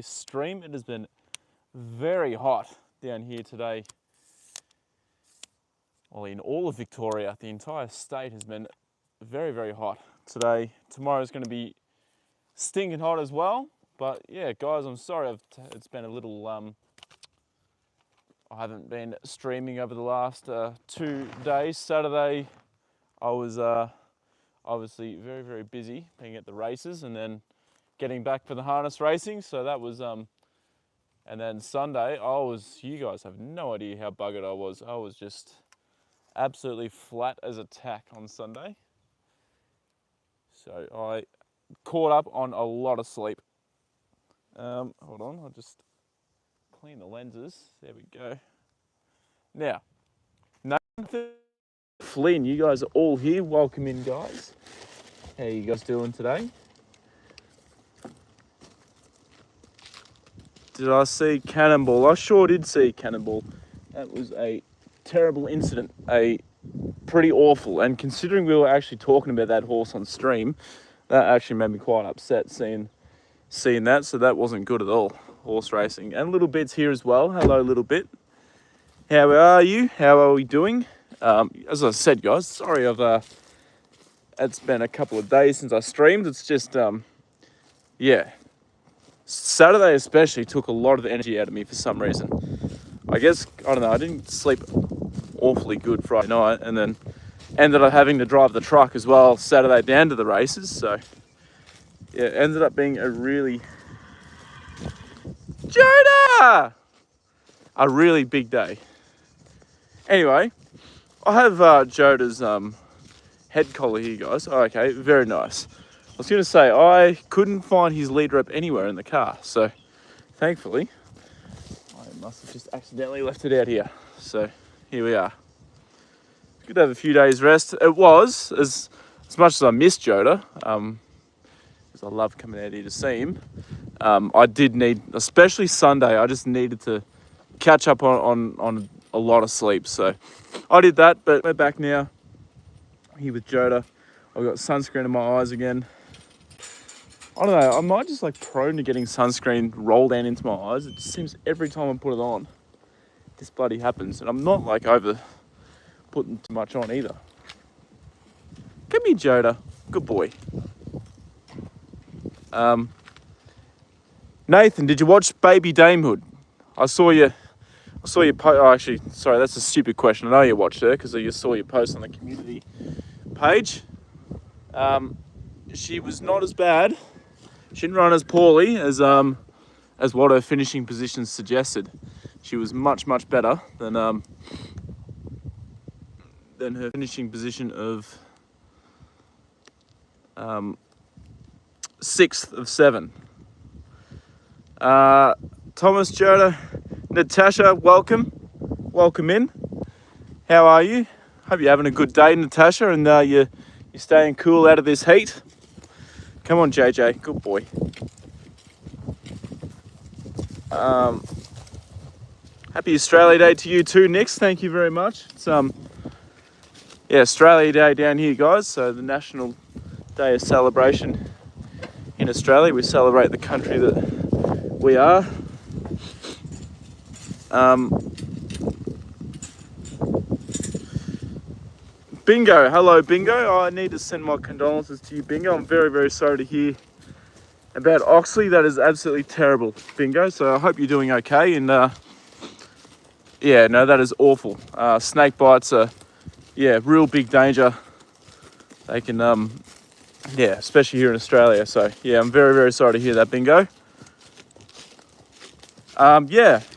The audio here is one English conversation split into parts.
Stream. It has been very hot down here today. Well, in all of Victoria, the entire state has been very, very hot today. Tomorrow is going to be stinking hot as well. But yeah, guys, I'm sorry. It's been a little. I haven't been streaming over the last 2 days. Saturday, I was obviously very, very busy being at the races and then getting back for the harness racing. So that was and then Sunday, you guys have no idea how buggered I was. I was just absolutely flat as a tack on Sunday. So I caught up on a lot of sleep. Hold on, I'll just clean the lenses. There we go. Now, Nathan, Flynn, you guys are all here. Welcome in, guys. How you guys doing today? Did I see Cannonball? I sure did see Cannonball. That was a terrible incident, pretty awful. And considering we were actually talking about that horse on stream, that actually made me quite upset seeing that. So that wasn't good at all, horse racing. And Little Bit's here as well. Hello, Little Bit. How are you? How are we doing? As I said, guys, sorry it's been a couple of days since I streamed. It's just, yeah. Saturday especially took a lot of energy out of me for some reason. I guess, I don't know, I didn't sleep awfully good Friday night and then ended up having to drive the truck as well Saturday down to the races. So, yeah, it ended up being a really... Joda! A really big day. Anyway, I have Joda's head collar here, guys. Oh, okay, very nice. I was going to say, I couldn't find his lead rope anywhere in the car. So, thankfully, I must have just accidentally left it out here. So, here we are. It's good to have a few days rest. It was, as much as I missed Joda, because I love coming out here to see him, I did need, especially Sunday, I just needed to catch up on a lot of sleep. So, I did that, but we're back now, here with Joda. I've got sunscreen in my eyes again. I don't know, I might just like prone to getting sunscreen rolled down into my eyes. It just seems every time I put it on, this bloody happens. And I'm not like over putting too much on either. Come here, Joda. Good boy. Nathan, did you watch Baby Damehood? I saw you post. Oh, actually, sorry, that's a stupid question. I know you watched her because I saw your post on the community page. She was not as bad. She didn't run as poorly as what her finishing position suggested. She was much, much better than her finishing position of 6th of 7. Thomas, Joda, Natasha, welcome in. How are you? Hope you're having a good day, Natasha, and you're staying cool out of this heat. Come on, JJ, good boy. Happy Australia Day to you too, Nix. Thank you very much. It's Australia Day down here, guys. So the National Day of celebration in Australia. We celebrate the country that we are. Bingo, hello Bingo. I need to send my condolences to you, Bingo. I'm very, very sorry to hear about Oxley. That is absolutely terrible, Bingo. So I hope you're doing okay. And yeah, no, that is awful. Snake bites are, real big danger. They can, especially here in Australia. So yeah, I'm very, very sorry to hear that, Bingo.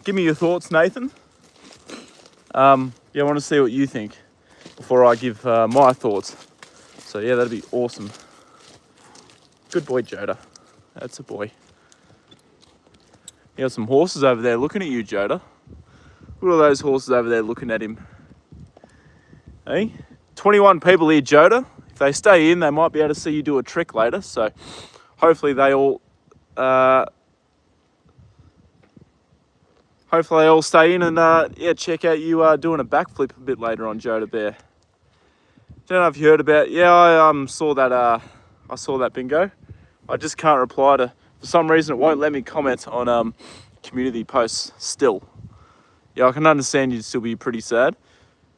Give me your thoughts, Nathan. I want to see what you think before I give my thoughts. So yeah, that'd be awesome. Good boy, Joda. That's a boy. You got some horses over there looking at you, Joda. Look at all those horses over there looking at him. Hey, 21 people here, Joda. If they stay in, they might be able to see you do a trick later. So hopefully they all stay in and check out you doing a backflip a bit later on, Joda Bear. Don't know if you heard about. Yeah, I saw that. I saw that, Bingo. I just can't reply to for some reason, it won't let me comment on community posts still. Yeah, I can understand you'd still be pretty sad.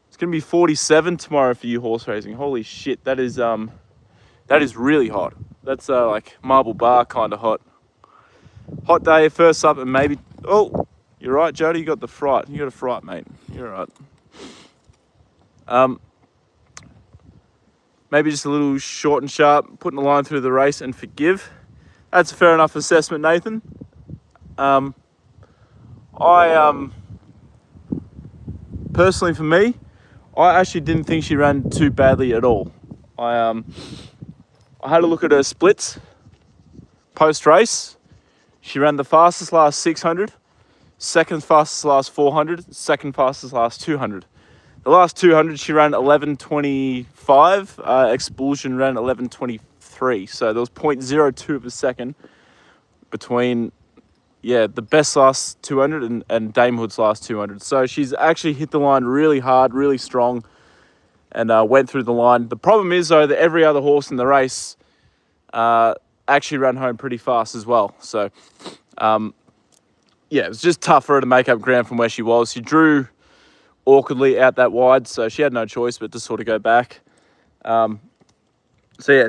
It's going to be 47 tomorrow for you horse racing. Holy shit, that is really hot. That's like marble bar kind of hot. Hot day, first up, and maybe... Oh, you're right, Joda, you got the fright. You got a fright, mate. You're right. Maybe just a little short and sharp, putting the line through the race and forgive. That's a fair enough assessment, Nathan. Personally for me, I actually didn't think she ran too badly at all. I had a look at her splits post-race. She ran the fastest last 600, second fastest last 400, second fastest last 200. The last 200 she ran 11:25. Expulsion ran 11:23. So there was 0.02 of a second between the best last 200 and Dame Hood's last 200. So she's actually hit the line really hard, really strong, and went through the line. The problem is though that every other horse in the race actually ran home pretty fast as well. So it was just tough for her to make up ground from where she was. She drew awkwardly out that wide, so she had no choice but to sort of go back.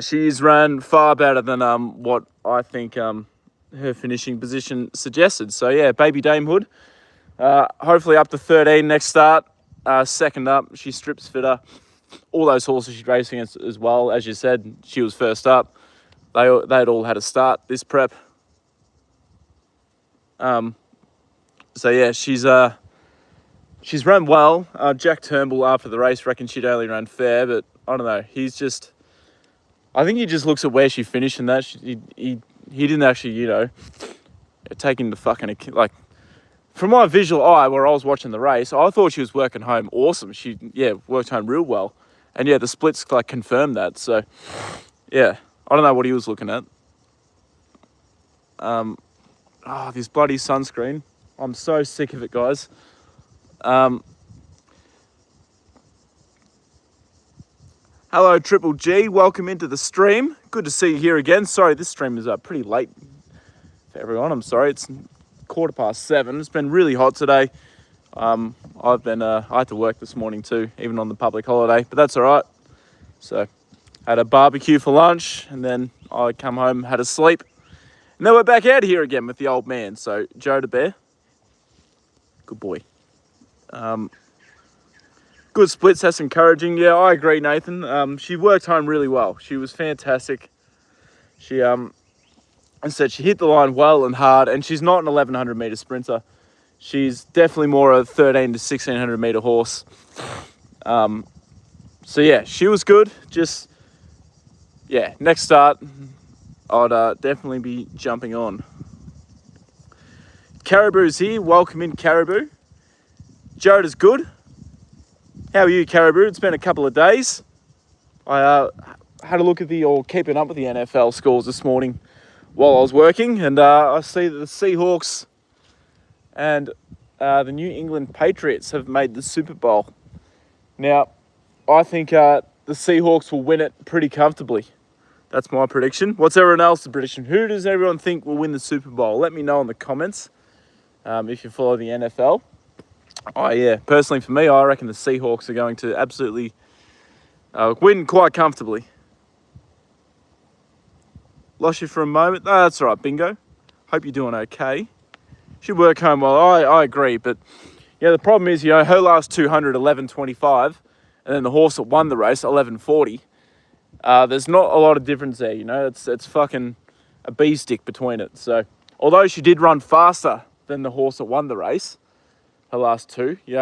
She's ran far better than what I think her finishing position suggested. So yeah, baby Dame Hood, hopefully up to 13 next start. Second up, she strips fitter. All those horses she's racing as well. As you said, she was first up. They'd all had a start this prep. She's run well. Jack Turnbull after the race reckoned she'd only run fair, but I don't know. I think he just looks at where she finished and that he didn't actually, take into fucking, like, from my visual eye where I was watching the race, I thought she was working home awesome. She, worked home real well. And the splits like confirmed that. So, I don't know what he was looking at. This bloody sunscreen. I'm so sick of it, guys. Hello, Triple G. Welcome into the stream. Good to see you here again. Sorry, this stream is pretty late for everyone. I'm sorry. It's 7:15. It's been really hot today. I had to work this morning too, even on the public holiday, but that's all right. So, had a barbecue for lunch, and then I come home, had a sleep, and then we're back out here again with the old man. So, Joda Bear, good boy. Good splits, that's encouraging. Yeah, I agree, Nathan. She worked home really well. She was fantastic. She, I said she hit the line well and hard, and she's not an 1100 meter sprinter. She's definitely more a 13 to 1600 meter horse. She was good. Just, next start, I'd definitely be jumping on. Caribou's here. Welcome in, Caribou. Joda's good. How are you, Caribou? It's been a couple of days. I had a look at keeping up with the NFL scores this morning while I was working, and I see that the Seahawks and the New England Patriots have made the Super Bowl. Now, I think the Seahawks will win it pretty comfortably. That's my prediction. What's everyone else's prediction? Who does everyone think will win the Super Bowl? Let me know in the comments if you follow the NFL. Personally for me, I reckon the Seahawks are going to absolutely win quite comfortably. Lost you for a moment. Oh, that's all right, Bingo. Hope you're doing okay. Should work home well. I agree, but the problem is, her last 200, 11:25, and then the horse that won the race, 11:40. There's not a lot of difference there, It's fucking a bee stick between it. So, although she did run faster than the horse that won the race, her last two, the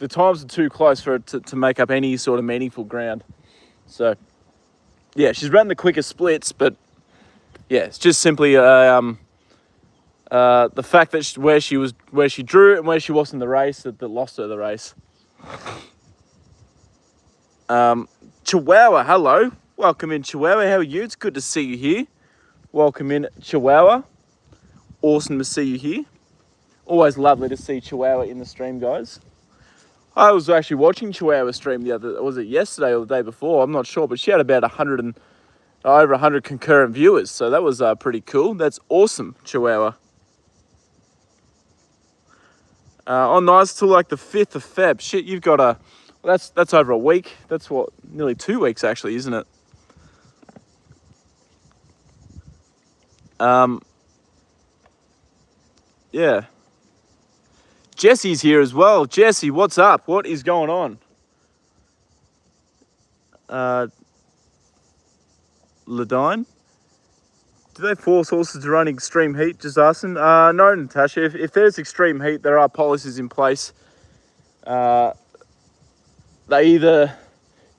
times were too close for it to make up any sort of meaningful ground. So, she's ran the quickest splits, but it's just simply the fact that where she drew and where she was in the race that lost her the race. Chihuahua, hello. Welcome in, Chihuahua. How are you? It's good to see you here. Welcome in, Chihuahua. Awesome to see you here. Always lovely to see Chihuahua in the stream, guys. I was actually watching Chihuahua stream was it yesterday or the day before? I'm not sure, but she had about 100 over 100 concurrent viewers. So that was pretty cool. That's awesome, Chihuahua. On nice till like the 5th of Feb. Shit, you've got a... Well, that's over a week. That's what, nearly 2 weeks actually, isn't it? Yeah. Jesse's here as well. Jesse, what's up? What is going on? Ladine? Do they force horses to run extreme heat? Just asking. No, Natasha. If there's extreme heat, there are policies in place. They either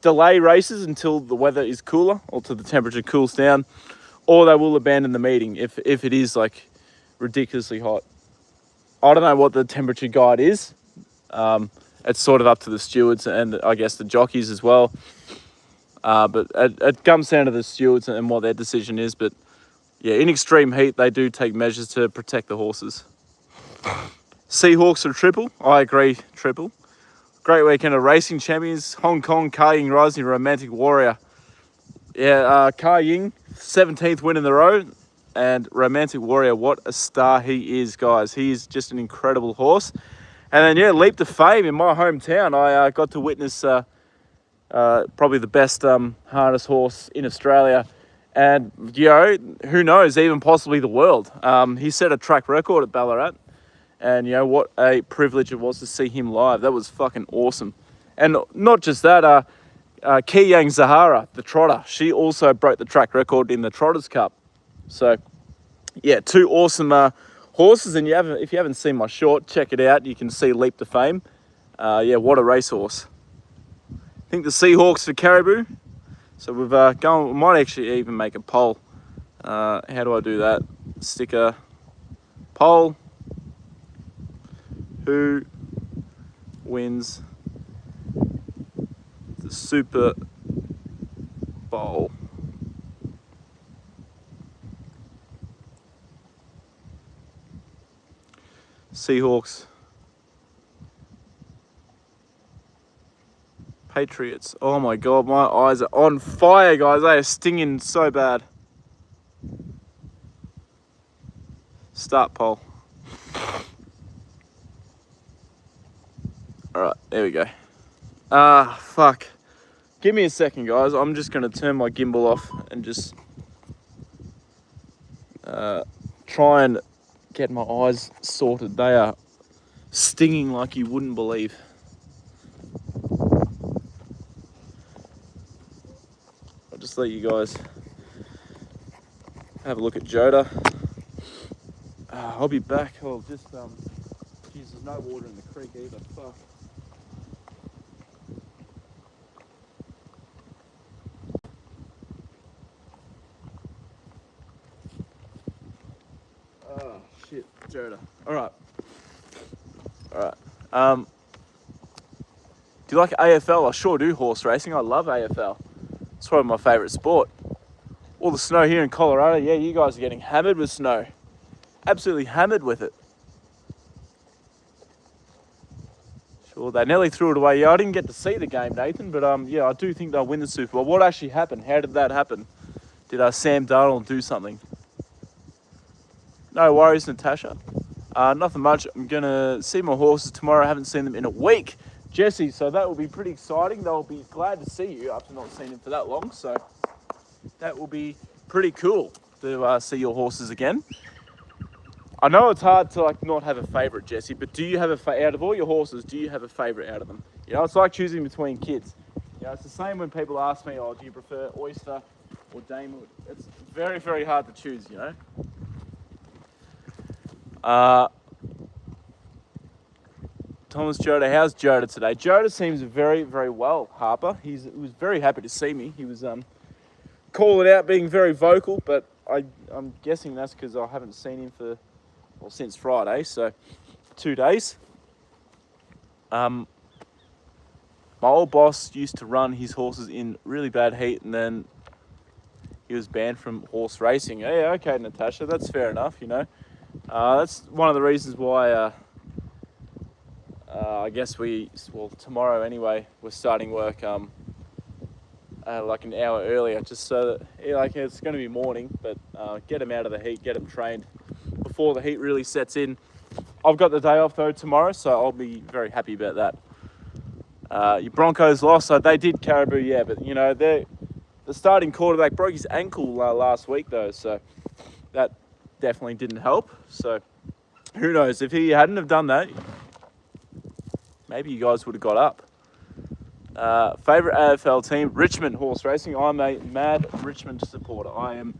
delay races until the weather is cooler or till the temperature cools down, or they will abandon the meeting if it is like ridiculously hot. I don't know what the temperature guide is. It's sort of up to the stewards and I guess the jockeys as well. But it comes down to the stewards and what their decision is. But yeah, in extreme heat, they do take measures to protect the horses. Seahawks are triple. I agree, triple. Great weekend of racing champions. Hong Kong, Ka Ying Rising, Romantic Warrior. Yeah, Ka Ying, 17th win in the row. And Romantic Warrior, what a star he is, guys. He is just an incredible horse. And then, yeah, Leap to Fame in my hometown. I got to witness probably the best harness horse in Australia. And, you know, who knows, even possibly the world. He set a track record at Ballarat. And, you know, what a privilege it was to see him live. That was fucking awesome. And not just that, Kiyang Zahara, the trotter, she also broke the track record in the Trotters Cup. So, yeah, 2 awesome horses. And if you haven't seen my short, check it out. You can see Leap to Fame. Yeah, what a racehorse. I think the Seahawks for Caribou. So we've we might actually even make a poll. How do I do that? Sticker poll. Who wins the Super Bowl? Seahawks. Patriots. Oh my God, my eyes are on fire, guys. They are stinging so bad. Start poll. Alright, there we go. Fuck. Give me a second, guys. I'm just going to turn my gimbal off and just try and get my eyes sorted. They are stinging like you wouldn't believe. I'll just let you guys have a look at Joda. I'll be back. I'll just, geez, there's no water in the creek either. Fuck. Oh, shit, Joda. Alright. Do you like AFL? I sure do, horse racing. I love AFL. It's probably my favourite sport. All the snow here in Colorado. Yeah, you guys are getting hammered with snow. Absolutely hammered with it. Sure, they nearly threw it away. Yeah, I didn't get to see the game, Nathan, but yeah, I do think they'll win the Super Bowl. What actually happened? How did that happen? Did Sam Darnold do something? No worries, Natasha. Nothing much. I'm going to see my horses tomorrow. I haven't seen them in a week. Jesse, so that will be pretty exciting. They'll be glad to see you after not seeing them for that long. So that will be pretty cool to see your horses again. I know it's hard to like not have a favourite, Jesse, but do you have out of all your horses, do you have a favourite out of them? You know, it's like choosing between kids. You know, it's the same when people ask me, oh, do you prefer Oyster or Damewood? It's very, very hard to choose, you know. Thomas Joda, how's Joda today? Joda seems very, very well, Harper. He was very happy to see me. He was calling out, being very vocal, but I'm guessing that's because I haven't seen him since Friday, so 2 days. My old boss used to run his horses in really bad heat, and then he was banned from horse racing. Yeah, okay, Natasha, that's fair enough, you know. That's one of the reasons why I guess tomorrow anyway, we're starting work like an hour earlier, just so that like it's going to be morning, but get them out of the heat, get them trained before the heat really sets in. I've got the day off though tomorrow, so I'll be very happy about that. Your Broncos lost, so they did Caribou, yeah, but you know the starting quarterback broke his ankle last week though, so that definitely didn't help. So who knows, if he hadn't have done that, maybe you guys would have got up. Favourite AFL team, Richmond Horse Racing. I'm a mad Richmond supporter. I am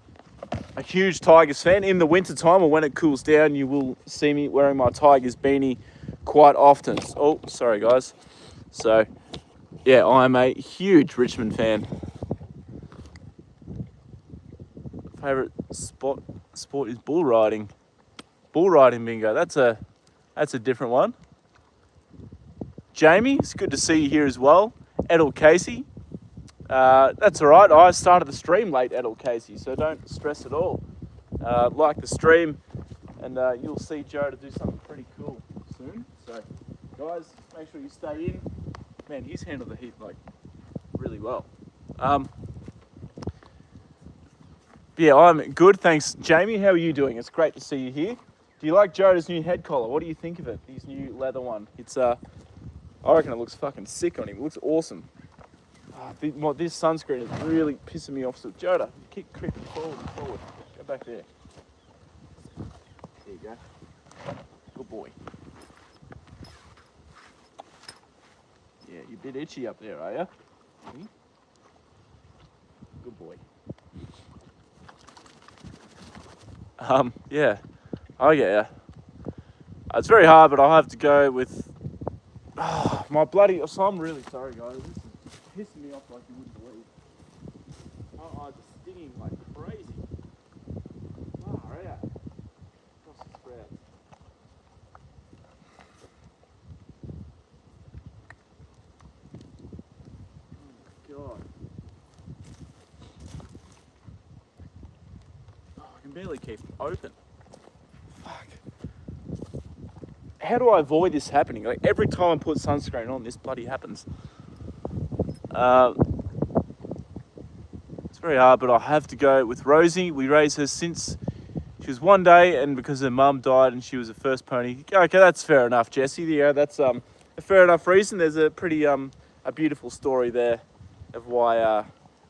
a huge Tigers fan. In the winter time or when it cools down, you will see me wearing my Tigers beanie quite often. Oh, sorry guys. So, yeah, I'm a huge Richmond fan. Favourite sport is bull riding. Bull riding bingo. That's a different one. Jamie, it's good to see you here as well. Edel Casey. That's all right. I started the stream late, Edel Casey, so don't stress at all. Like the stream, and you'll see Joda do something pretty cool soon. So, guys, make sure you stay in. Man, he's handled the heat like really well. Yeah, I'm good. Thanks, Jamie. How are you doing? It's great to see you here. Do you like Joda's new head collar? What do you think of it? His new leather one. It's I reckon it looks fucking sick on him. It looks awesome. This sunscreen is really pissing me off. So Joda, keep creeping forward and forward. Go back there. There you go. Good boy. Yeah, you're a bit itchy up there, are you? Good boy. Yeah. Oh yeah. It's very hard, but I'll have to go with my bloody. So I'm really sorry, guys. This is pissing me off like you wouldn't believe. My eyes are stinging like crazy. Far out. Brussels sprouts. Oh my god. Oh, I can barely keep them open. Fuck. How do I avoid this happening? Like every time I put sunscreen on, this bloody happens. It's very hard, but I have to go with Rosie. We raised her since she was 1 day, and because her mum died and she was the first pony. Okay, that's fair enough, Jesse. Yeah, that's a fair enough reason. There's a pretty a beautiful story there of why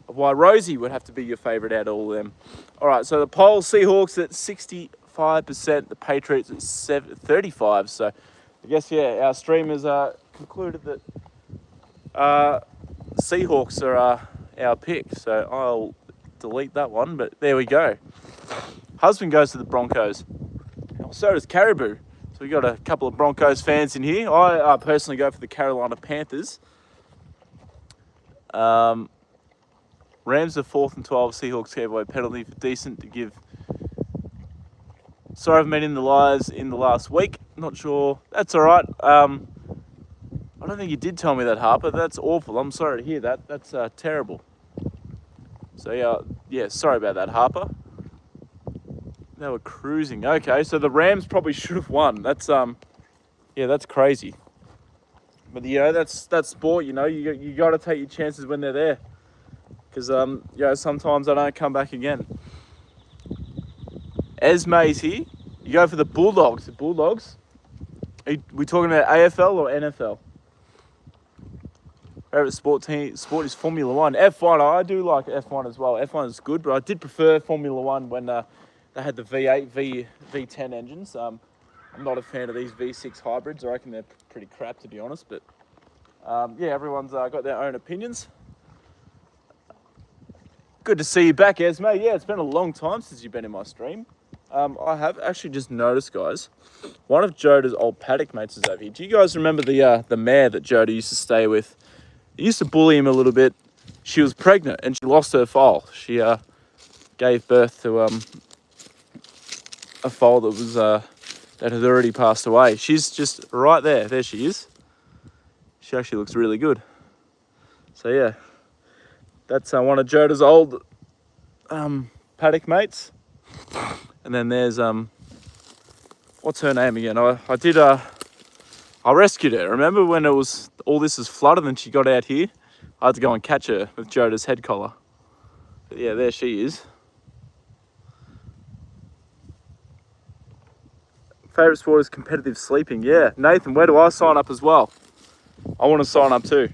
Rosie would have to be your favourite out of all of them. All right, so the poll: Seahawks at 65%, the Patriots at 35%. So I guess yeah, our streamers concluded that Seahawks are our pick. So I'll delete that one, but there we go. Husband goes to the Broncos. So does Caribou. So we got a couple of Broncos fans in here. I personally go for the Carolina Panthers. Rams are 4th and 12. Seahawks gave away penalty for decent to give. Sorry, I've met in the lives in the last week. Not sure. That's all right. I don't think you did tell me that, Harper. That's awful. I'm sorry to hear that. That's terrible. So yeah, sorry about that, Harper. They were cruising. Okay, so the Rams probably should have won. That's yeah, that's crazy. But you know, that's sport. You know, you got to take your chances when they're there, because you know, sometimes they don't come back again. Esme's here. You go for the Bulldogs. The Bulldogs. Are we talking about AFL or NFL? Favorite sport is Formula 1. F1, I do like F1 as well. F1 is good, but I did prefer Formula 1 when they had the V8, V10 engines. I'm not a fan of these V6 hybrids. I reckon they're pretty crap, to be honest. But yeah, everyone's got their own opinions. Good to see you back, Esme. Yeah, it's been a long time since you've been in my stream. I have actually just noticed, guys, one of Joda's old paddock mates is over here. Do you guys remember the mare that Joda used to stay with? He used to bully him a little bit. She was pregnant and she lost her foal. She gave birth to a foal that was that had already passed away. She's just right there. There she is. She actually looks really good. So yeah, that's one of Joda's old paddock mates. And then there's what's her name again? I rescued her. Remember when all this was flooded and she got out here? I had to go and catch her with Joda's head collar. But yeah, there she is. Favourite sport is competitive sleeping. Yeah, Nathan, where do I sign up as well? I want to sign up too.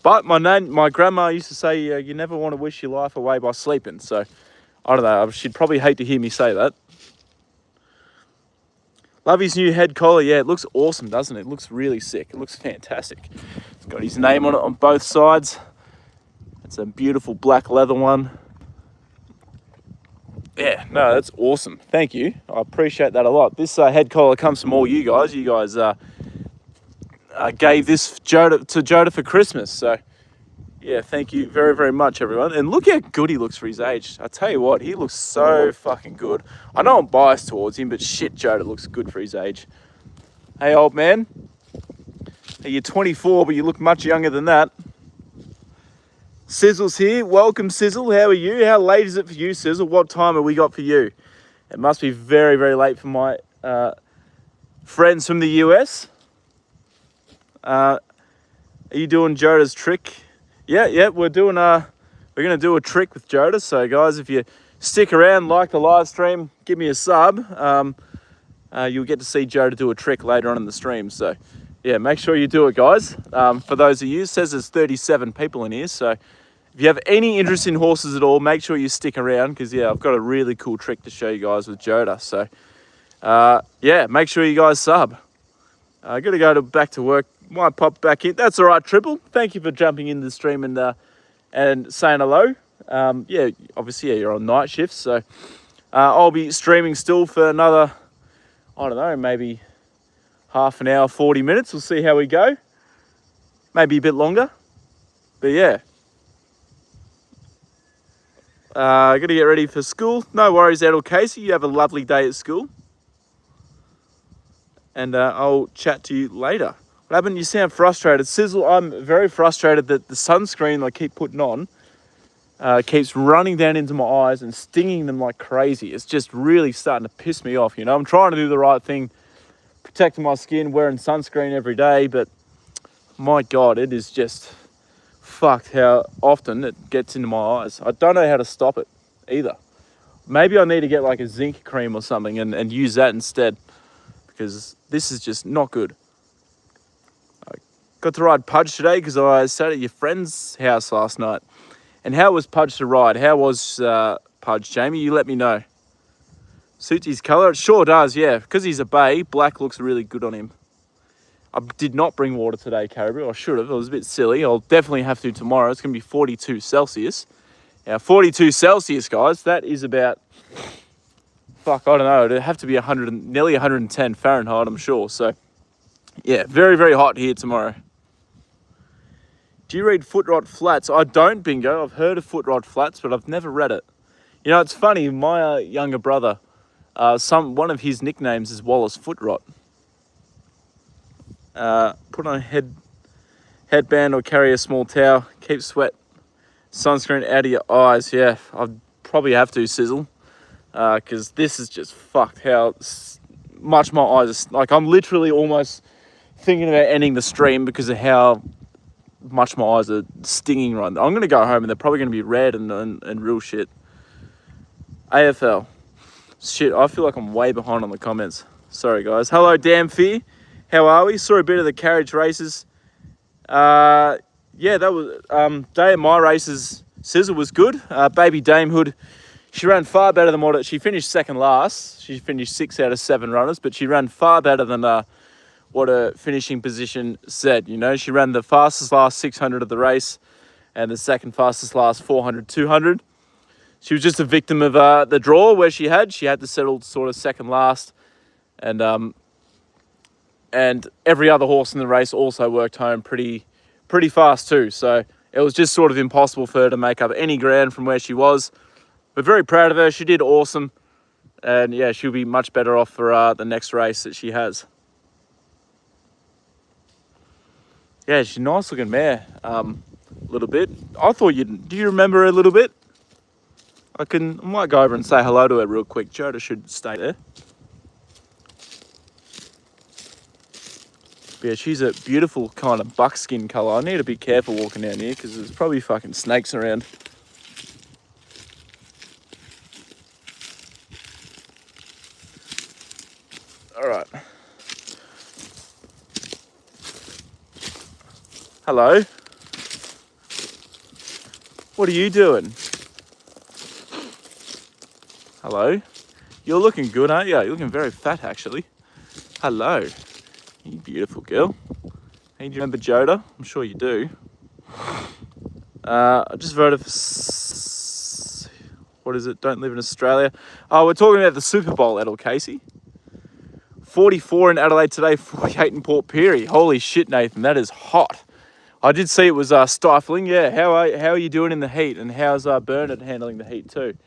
But my grandma used to say, you never want to wish your life away by sleeping. So, I don't know, she'd probably hate to hear me say that. Love his new head collar. Yeah, it looks awesome, doesn't it? It looks really sick. It looks fantastic. It's got his name on it on both sides. It's a beautiful black leather one. Yeah, no, that's awesome. Thank you. I appreciate that a lot. This head collar comes from all you guys. You guys gave this to Joda for Christmas. So, yeah, thank you very, very much, everyone. And look how good he looks for his age. I tell you what, he looks so fucking good. I know I'm biased towards him, but shit, Joda looks good for his age. Hey, old man. Hey, you're 24, but you look much younger than that. Sizzle's here. Welcome, Sizzle. How are you? How late is it for you, Sizzle? What time have we got for you? It must be very, very late for my friends from the US. Are you doing Joda's trick? Yeah, we're gonna do a trick with Joda. So guys, if you stick around, like the live stream, give me a sub, you'll get to see Joda do a trick later on in the stream. So yeah, make sure you do it, guys. For those of you, it says there's 37 people in here. So if you have any interest in horses at all, make sure you stick around, because yeah, I've got a really cool trick to show you guys with Joda. So yeah, make sure you guys sub. I gotta go back to work. Might pop back in. That's all right, Triple. Thank you for jumping in the stream and saying hello. Yeah, obviously, yeah, you're on night shifts, so I'll be streaming still for another, I don't know, maybe half an hour, 40 minutes. We'll see how we go. Maybe a bit longer. But yeah. Got to get ready for school. No worries, Edel Casey. You have a lovely day at school. And I'll chat to you later. What happened? You sound frustrated. Sizzle, I'm very frustrated that the sunscreen I keep putting on keeps running down into my eyes and stinging them like crazy. It's just really starting to piss me off, you know. I'm trying to do the right thing, protecting my skin, wearing sunscreen every day, but my God, it is just fucked how often it gets into my eyes. I don't know how to stop it either. Maybe I need to get like a zinc cream or something and use that instead, because this is just not good. Got to ride Pudge today because I sat at your friend's house last night. And how was Pudge to ride? How was Pudge, Jamie? You let me know. Suits his colour? It sure does, yeah. Because he's a bay, black looks really good on him. I did not bring water today, Caribou. I should have. It was a bit silly. I'll definitely have to tomorrow. It's going to be 42 Celsius. Now, 42 Celsius, guys, that is about, fuck, I don't know. It'd have to be nearly 110 Fahrenheit, I'm sure. So, yeah, very, very hot here tomorrow. Do you read Foot Rot Flats? I don't, Bingo. I've heard of Foot Rot Flats, but I've never read it. You know, it's funny. My younger brother, one of his nicknames is Wallace Foot Rot. Put on a headband or carry a small towel. Keep sweat, sunscreen out of your eyes. Yeah, I'd probably have to, Sizzle, because this is just fucked. How much my eyes are, like, I'm literally almost thinking about ending the stream because of how much my eyes are stinging right now. I'm going to go home and they're probably going to be red and real shit. AFL. Shit, I feel like I'm way behind on the comments. Sorry, guys. Hello, Damn Fear. How are we? Saw a bit of the carriage races. Yeah, that was day of my races. Sizzle was good. Baby Damehood, she ran far better than what she finished second last. She finished 6 out of 7 runners, but she ran far better than what her finishing position said. You know, she ran the fastest last 600 of the race and the second fastest last 400, 200. She was just a victim of the draw where she had to settle sort of second last, and every other horse in the race also worked home pretty fast too. So it was just sort of impossible for her to make up any ground from where she was. But very proud of her. She did awesome, and yeah, she'll be much better off for the next race that she has. Yeah, she's a nice looking mare, a little bit. I thought do you remember her a little bit? I might go over and say hello to her real quick. Joda should stay there. But yeah, she's a beautiful kind of buckskin colour. I need to be careful walking down here because there's probably fucking snakes around. All right. Hello. What are you doing? Hello. You're looking good, aren't you? You're looking very fat, actually. Hello. You beautiful girl. Hey, do you remember Joda? I'm sure you do. I just voted for... What is it? Don't live in Australia. Oh, we're talking about the Super Bowl, Edel Casey. 44 in Adelaide today, 48 in Port Pirie. Holy shit, Nathan, that is hot. I did see it was stifling. Yeah, how are you doing in the heat? And how's Bernard handling the heat too?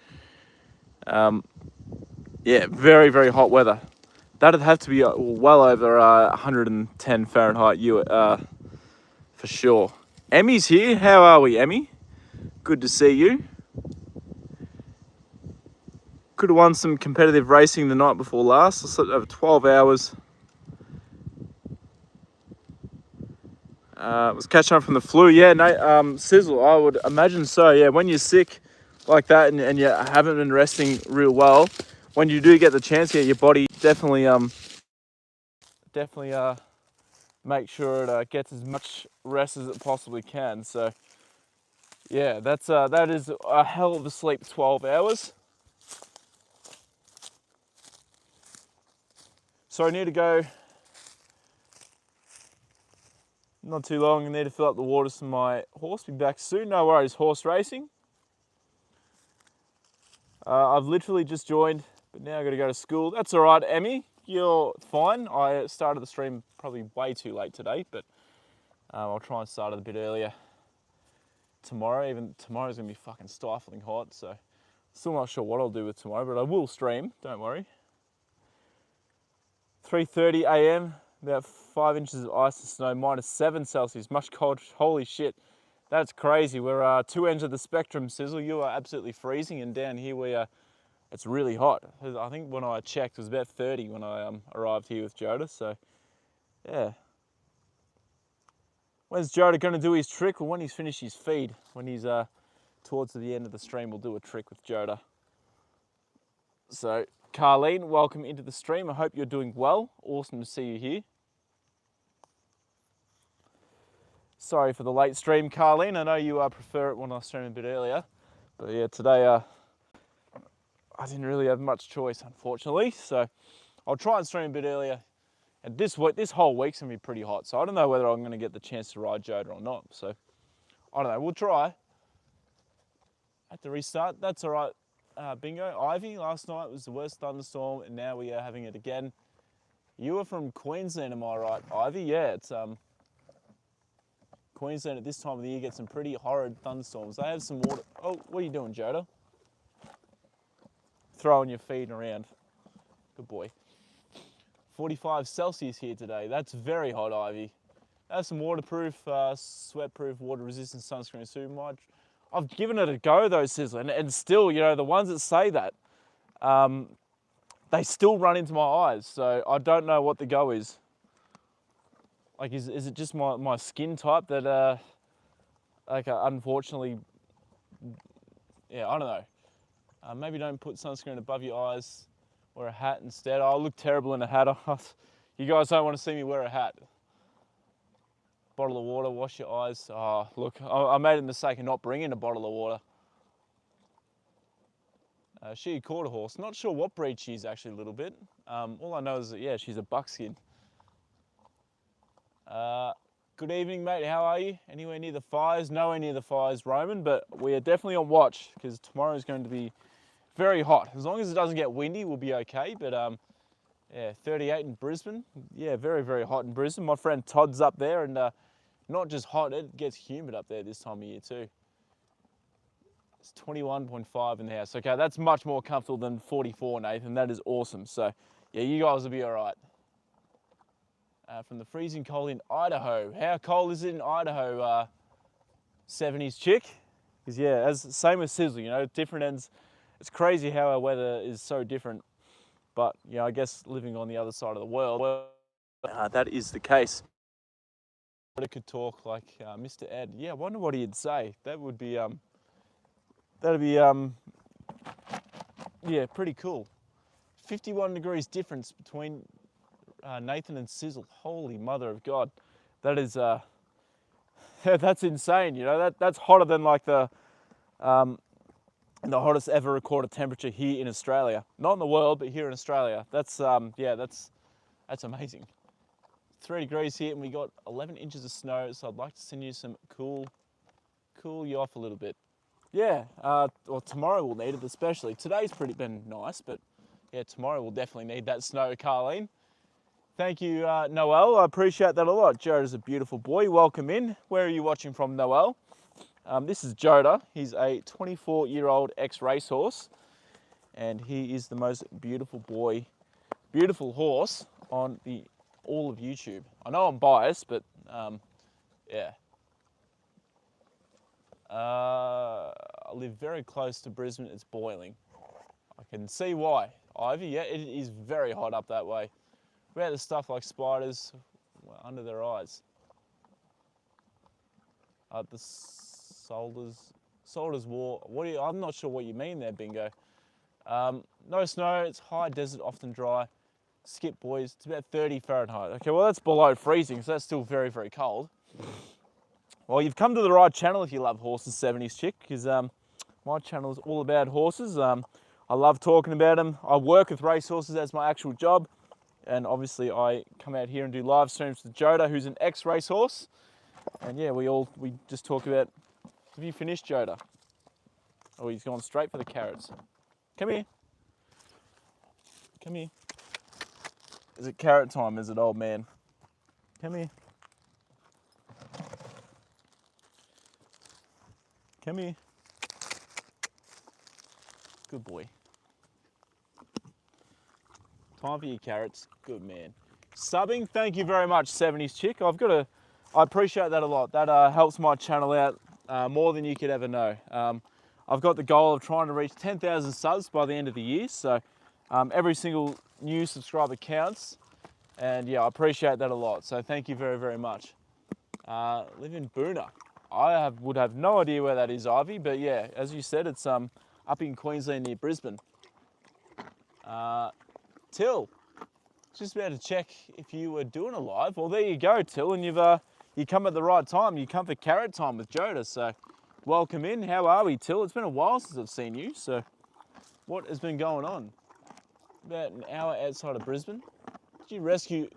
Yeah, very, very hot weather. That'd have to be well over 110 Fahrenheit for sure. Emmy's here. How are we, Emmy? Good to see you. Could have won some competitive racing the night before last. I slept over 12 hours. Was catching up from the flu. Yeah, Nate, Sizzle, I would imagine so. Yeah, when you're sick like that and you haven't been resting real well, when you do get the chance, yeah, your body definitely make sure it gets as much rest as it possibly can. So yeah, that is a hell of a sleep, 12 hours. So I need to go, not too long, I need to fill up the waters for my horse, be back soon, no worries, horse racing. I've literally just joined, but now I've got to go to school. That's all right, Emmy, you're fine. I started the stream probably way too late today, but I'll try and start it a bit earlier tomorrow. Even tomorrow's gonna be fucking stifling hot, so still not sure what I'll do with tomorrow, but I will stream, don't worry. 3:30 a.m, about 5 inches of ice and snow, -7 Celsius, much colder. Holy shit, that's crazy. We're two ends of the spectrum, Sizzle. You are absolutely freezing, and down here we are, it's really hot. I think when I checked, it was about 30 when I arrived here with Joda, so yeah. When's Joda going to do his trick? Well, when he's finished his feed, when he's towards the end of the stream, we'll do a trick with Joda. So, Carleen, welcome into the stream. I hope you're doing well. Awesome to see you here. Sorry for the late stream, Carleen. I know you prefer it when I stream a bit earlier. But yeah, today I didn't really have much choice, unfortunately. So I'll try and stream a bit earlier. And this whole week's going to be pretty hot. So I don't know whether I'm going to get the chance to ride Joda or not. So I don't know. We'll try. I have to restart. That's all right. Bingo. Ivy, last night was the worst thunderstorm, and now we are having it again. You are from Queensland, am I right, Ivy? Yeah, it's Queensland at this time of the year gets some pretty horrid thunderstorms. They have some water. Oh, what are you doing, Joda? Throwing your feet around. Good boy. 45 Celsius here today. That's very hot, Ivy. They have some waterproof, sweat-proof, water-resistant sunscreen too. I've given it a go though, Sizzler, and still, you know, the ones that say that, they still run into my eyes. So I don't know what the go is. Like, is it just my skin type that, unfortunately, yeah, I don't know. Maybe don't put sunscreen above your eyes. Wear a hat instead. I'll look terrible in a hat. You guys don't want to see me wear a hat. Bottle of water, wash your eyes. Oh, look, I made a mistake of not bringing a bottle of water. She a quarter horse. Not sure what breed she is actually a little bit. All I know is that, yeah, she's a buckskin. Good evening, mate. How are you? Anywhere near the fires? Nowhere near the fires, Roman, but we are definitely on watch because tomorrow is going to be very hot. As long as it doesn't get windy, we'll be okay. But yeah, 38 in Brisbane. Yeah, very, very hot in Brisbane. My friend Todd's up there, and not just hot, it gets humid up there this time of year too. It's 21.5 in the house. Okay, that's much more comfortable than 44, Nathan. That is awesome. So yeah, you guys will be all right. From the freezing cold in Idaho. How cold is it in Idaho, 70s chick? Because yeah, same as Sizzle, you know, different ends. It's crazy how our weather is so different. But, you know, I guess living on the other side of the world, that is the case. Joda could talk like Mr. Ed. Yeah, I wonder what he'd say. That would be that'd be yeah, pretty cool. 51 degrees difference between Nathan and Sizzle. Holy mother of God, that is that's insane. You know, that's hotter than like the hottest ever recorded temperature here in Australia. Not in the world, but here in Australia. That's yeah, that's amazing. 3 degrees here, and we got 11 inches of snow. So I'd like to send you some cool you off a little bit. Yeah, well, tomorrow we'll need it especially. Today's been nice, but yeah, tomorrow we'll definitely need that snow, Carleen. Thank you, Noel. I appreciate that a lot. Joda's a beautiful boy. Welcome in. Where are you watching from, Noel? This is Joda. He's a 24-year-old ex-racehorse, and he is the most beautiful boy, beautiful horse on all of YouTube. I know I'm biased, but yeah. I live very close to Brisbane. It's boiling. I can see why. Ivy, yeah, it is very hot up that way. We had the stuff like spiders under their eyes. The Soldiers War. I'm not sure what you mean there, Bingo. No snow. It's high desert, often dry. Skip, boys. It's about 30 Fahrenheit. Okay, well that's below freezing, so that's still very, very cold. Well, you've come to the right channel if you love horses, 70s chick, because my channel is all about horses. I love talking about them. I work with racehorses as my actual job, and obviously I come out here and do live streams with Joda, who's an ex-racehorse. And yeah, we just talk about. Have you finished, Joda? Oh, he's gone straight for the carrots. Come here. Come here. Is it carrot time? Is it, old man? Come here. Come here. Good boy. Time for your carrots. Good man. Subbing, thank you very much, 70s chick. I appreciate that a lot. That helps my channel out more than you could ever know. I've got the goal of trying to reach 10,000 subs by the end of the year. So every single new subscriber counts. And yeah, I appreciate that a lot. So thank you very, very much. Live in Boona. I would have no idea where that is, Ivy, but yeah, as you said, it's up in Queensland near Brisbane. Till, just about to check if you were doing a live. Well, there you go, Till, and you come at the right time. You come for carrot time with Joda, so welcome in. How are we, Till? It's been a while since I've seen you, so what has been going on? About an hour outside of Brisbane. Do you rescue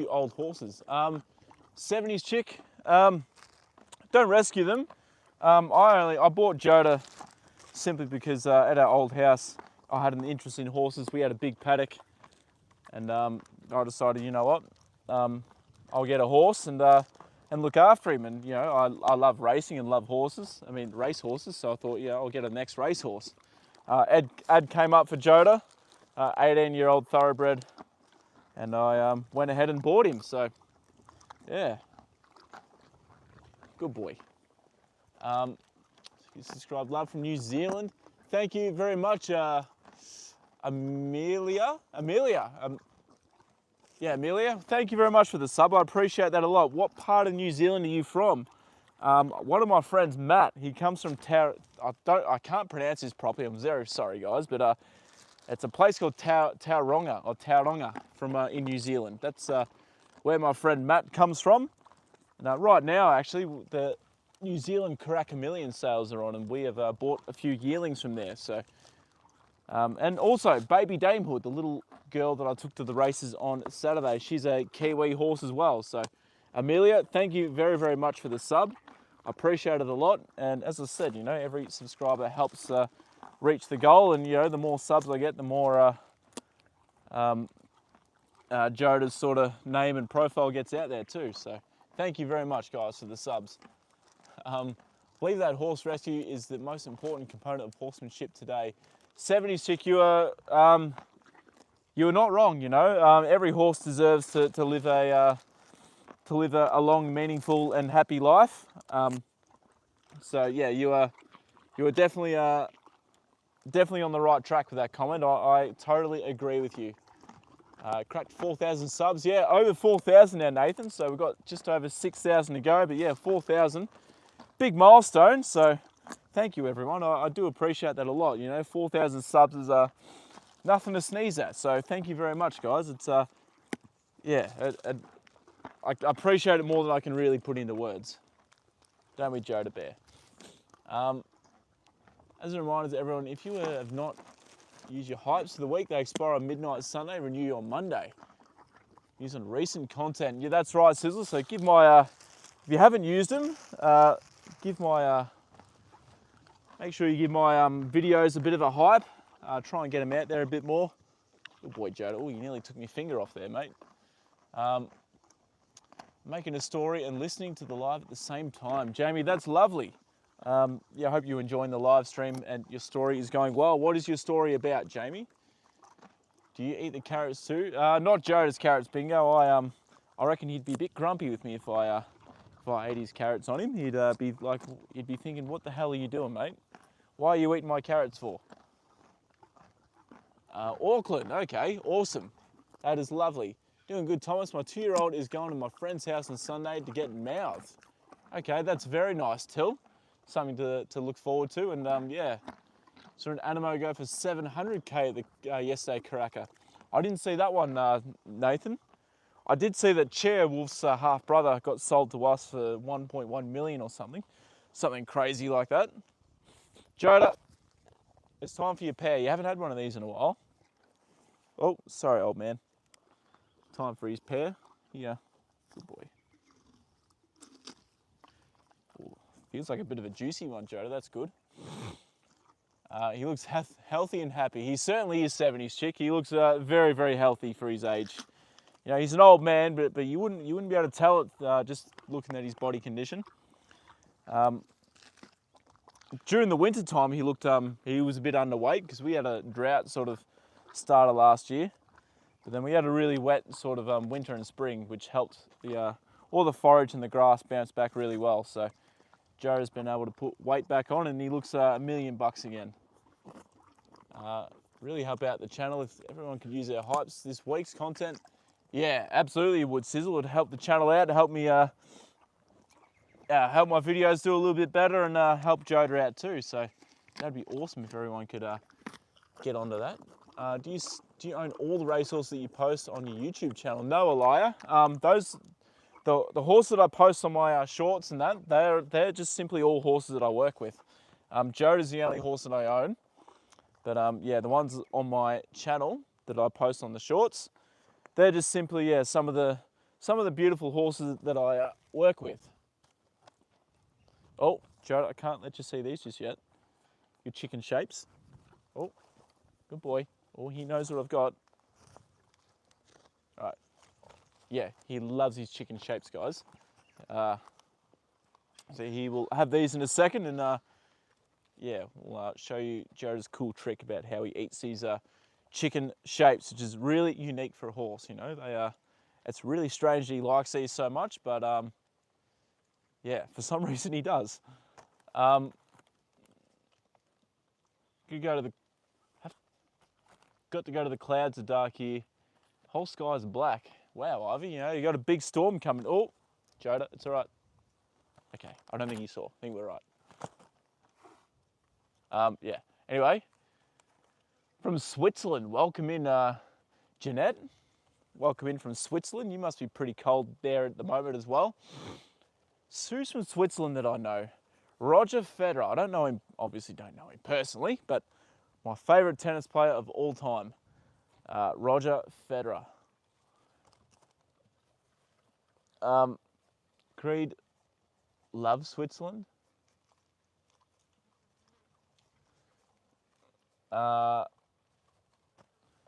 old horses? 70s chick. Don't rescue them. I bought Joda simply because at our old house I had an interest in horses. We had a big paddock, and I decided, you know what, I'll get a horse and look after him. And you know, I love racing and love horses. I mean, race horses. So I thought, yeah, I'll get a next racehorse. Ad came up for Joda, 18-year-old thoroughbred, and I went ahead and bought him. So yeah. Good boy. You subscribe, love from New Zealand. Thank you very much, Amelia. Yeah, Amelia. Thank you very much for the sub. I appreciate that a lot. What part of New Zealand are you from? One of my friends, Matt. He comes from I can't pronounce this properly. I'm very sorry, guys, but it's a place called Tauranga from in New Zealand. That's where my friend Matt comes from. Now, right now, actually, the New Zealand Karaka Million sales are on, and we have bought a few yearlings from there. So, and also Baby Damehood, the little girl that I took to the races on Saturday, she's a Kiwi horse as well. So, Amelia, thank you very, very much for the sub. I appreciate it a lot. And as I said, you know, every subscriber helps reach the goal, and you know, the more subs I get, the more Joda's sort of name and profile gets out there too. So. Thank you very much, guys, for the subs. I believe that horse rescue is the most important component of horsemanship today. 70s chick, you are not wrong. You know, every horse deserves to live a long, meaningful, and happy life. So yeah, you are definitely on the right track with that comment. I totally agree with you. Cracked 4,000 subs. Yeah, over 4,000 now, Nathan. So we've got just over 6,000 to go. But yeah, 4,000. Big milestone. So thank you, everyone. I do appreciate that a lot. You know, 4,000 subs is nothing to sneeze at. So thank you very much, guys. It's yeah, I appreciate it more than I can really put into words. Don't we, Joda Bear? As a reminder to everyone, if you have not used your hypes for the week, they expire on midnight Sunday, renew on Monday. Use on recent content. Yeah, that's right, Sizzle. So give my, if you haven't used them, give my, make sure you give my videos a bit of a hype. Try and get them out there a bit more. Good boy, Joda. Oh, you nearly took my finger off there, mate. Making a story and listening to the live at the same time. Jamie, that's lovely. Yeah, I hope you're enjoying the live stream and your story is going well. What is your story about, Jamie? Do you eat the carrots too? Not Joda's carrots, Bingo. I reckon he'd be a bit grumpy with me if I ate his carrots on him. He'd be thinking, what the hell are you doing, mate? Why are you eating my carrots for? Auckland, okay, awesome. That is lovely. Doing good, Thomas. My 2-year-old is going to my friend's house on Sunday to get mouthed. Okay, that's very nice, Till. Something to look forward to, and yeah. Saw an Animo go for 700k at the yesterday Karaka. I didn't see that one, Nathan. I did see that Chair Wolf's half brother got sold to us for 1.1 million or something crazy like that. Joda, it's time for your pear. You haven't had one of these in a while. Oh, sorry, old man. Time for his pear. Yeah, good boy. Ooh, feels like a bit of a juicy one, Joda. That's good. He looks healthy and happy. He certainly is 70s chick. He looks very, very healthy for his age. You know, he's an old man, but you wouldn't be able to tell it just looking at his body condition. During the winter time, he was a bit underweight because we had a drought sort of starter last year. But then we had a really wet sort of winter and spring, which helped all the forage and the grass bounce back really well. So Joda's been able to put weight back on, and he looks $1 million again. Really help out the channel if everyone could use their hypes this week's content. Yeah, absolutely it would, Sizzle. It would help the channel out, to help me help my videos do a little bit better, and help Joda out too. So that'd be awesome if everyone could get onto that. Do you own all the racehorses that you post on your YouTube channel? No, Elia. The horse that I post on my shorts and that, they're just simply all horses that I work with. Joda's the only horse that I own. But yeah, the ones on my channel that I post on the shorts, they're just simply some of the beautiful horses that I work with. Oh, Joda, I can't let you see these just yet. Your chicken shapes. Oh, good boy. Oh, he knows what I've got. All right. Yeah, he loves his chicken shapes, guys. So he will have these in a second, and yeah, we'll show you Joda's cool trick about how he eats these chicken shapes, which is really unique for a horse. You know, it's really strange that he likes these so much, but yeah, for some reason he does. Got to go to the clouds are dark here. Whole sky's black. Wow, Ivy, you know, you got a big storm coming. Oh, Joda, it's all right. Okay, I don't think you saw. I think we're right. Yeah, anyway, from Switzerland, welcome in, Jeanette. Welcome in from Switzerland. You must be pretty cold there at the moment as well. Who's from Switzerland that I know? Roger Federer. I don't know him, obviously don't know him personally, but my favourite tennis player of all time, Roger Federer. Creed loves Switzerland. I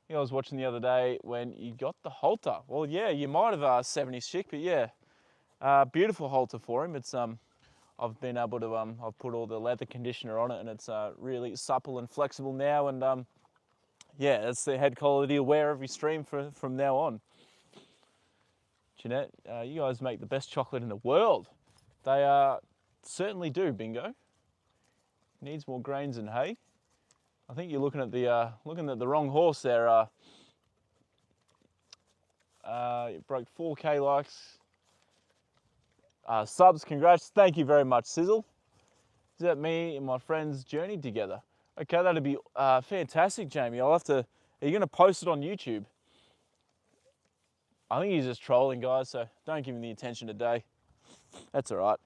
was watching the other day when you got the halter. Well, yeah, you might have 70s chick, but yeah, beautiful halter for him. It's I've been able to I've put all the leather conditioner on it, and it's really supple and flexible now. And yeah, that's the head quality to wear every stream from now on. Jeanette, you guys make the best chocolate in the world. They certainly do, Bingo. Needs more grains and hay. I think you're looking at the wrong horse there, You broke 4K likes. Subs, congrats. Thank you very much, Sizzle. Is that me and my friend's journey together? Okay, that'd be fantastic, Jamie. I'll have to. Are you going to post it on YouTube? I think he's just trolling, guys, so don't give him the attention today. That's all right.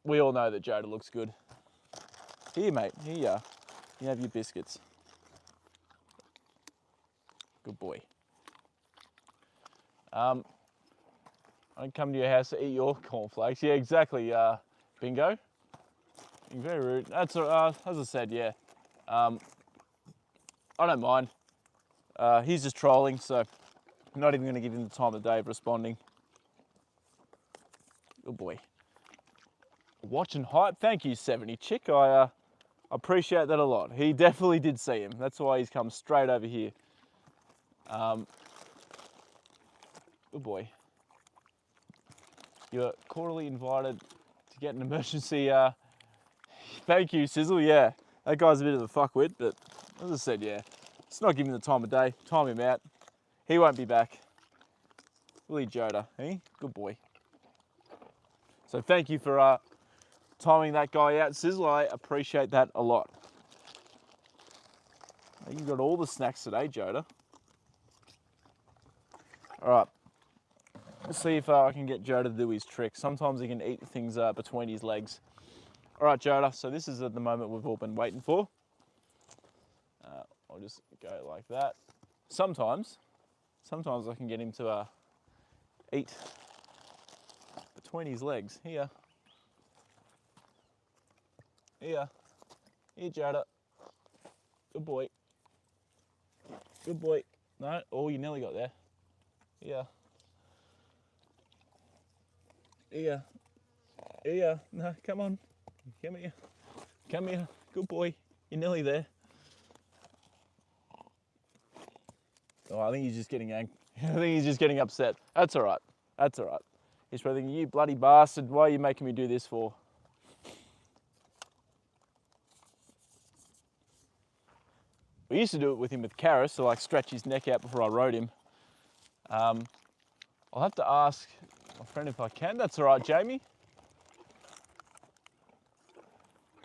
We all know that Joda looks good. Here, mate. Here you are. You have your biscuits. Good boy. I don't come to your house to eat your cornflakes. Yeah, exactly, Bingo. You're very rude. That's as I said, yeah. I don't mind. He's just trolling, so I'm not even going to give him the time of day of responding. Good boy. Watch and hype. Thank you, 70 Chick. I appreciate that a lot. He definitely did see him. That's why he's come straight over here. Good boy. You're cordially invited to get an emergency. Thank you, Sizzle. Yeah, that guy's a bit of a fuckwit, but as I said, yeah, it's not giving him the time of day. Time him out. He won't be back. Willie Joda, eh? Good boy. So thank you for timing that guy out, Sizzle. I appreciate that a lot. You got all the snacks today, Joda. All right. Let's see if I can get Joda to do his trick. Sometimes he can eat things between his legs. All right, Joda, so this is the moment we've all been waiting for. I'll just go like that. Sometimes I can get him to eat between his legs. Here. Here, Joda. Good boy. Good boy. No, oh, you nearly got there. Here. Here. No, come on. Come here. Come here. Good boy. You're nearly there. Oh, I think he's just getting angry. I think he's just getting upset. That's all right. That's all right. He's probably thinking, you bloody bastard, why are you making me do this for? We used to do it with him with Karis, so like stretch his neck out before I rode him. I'll have to ask my friend if I can. That's all right, Jamie.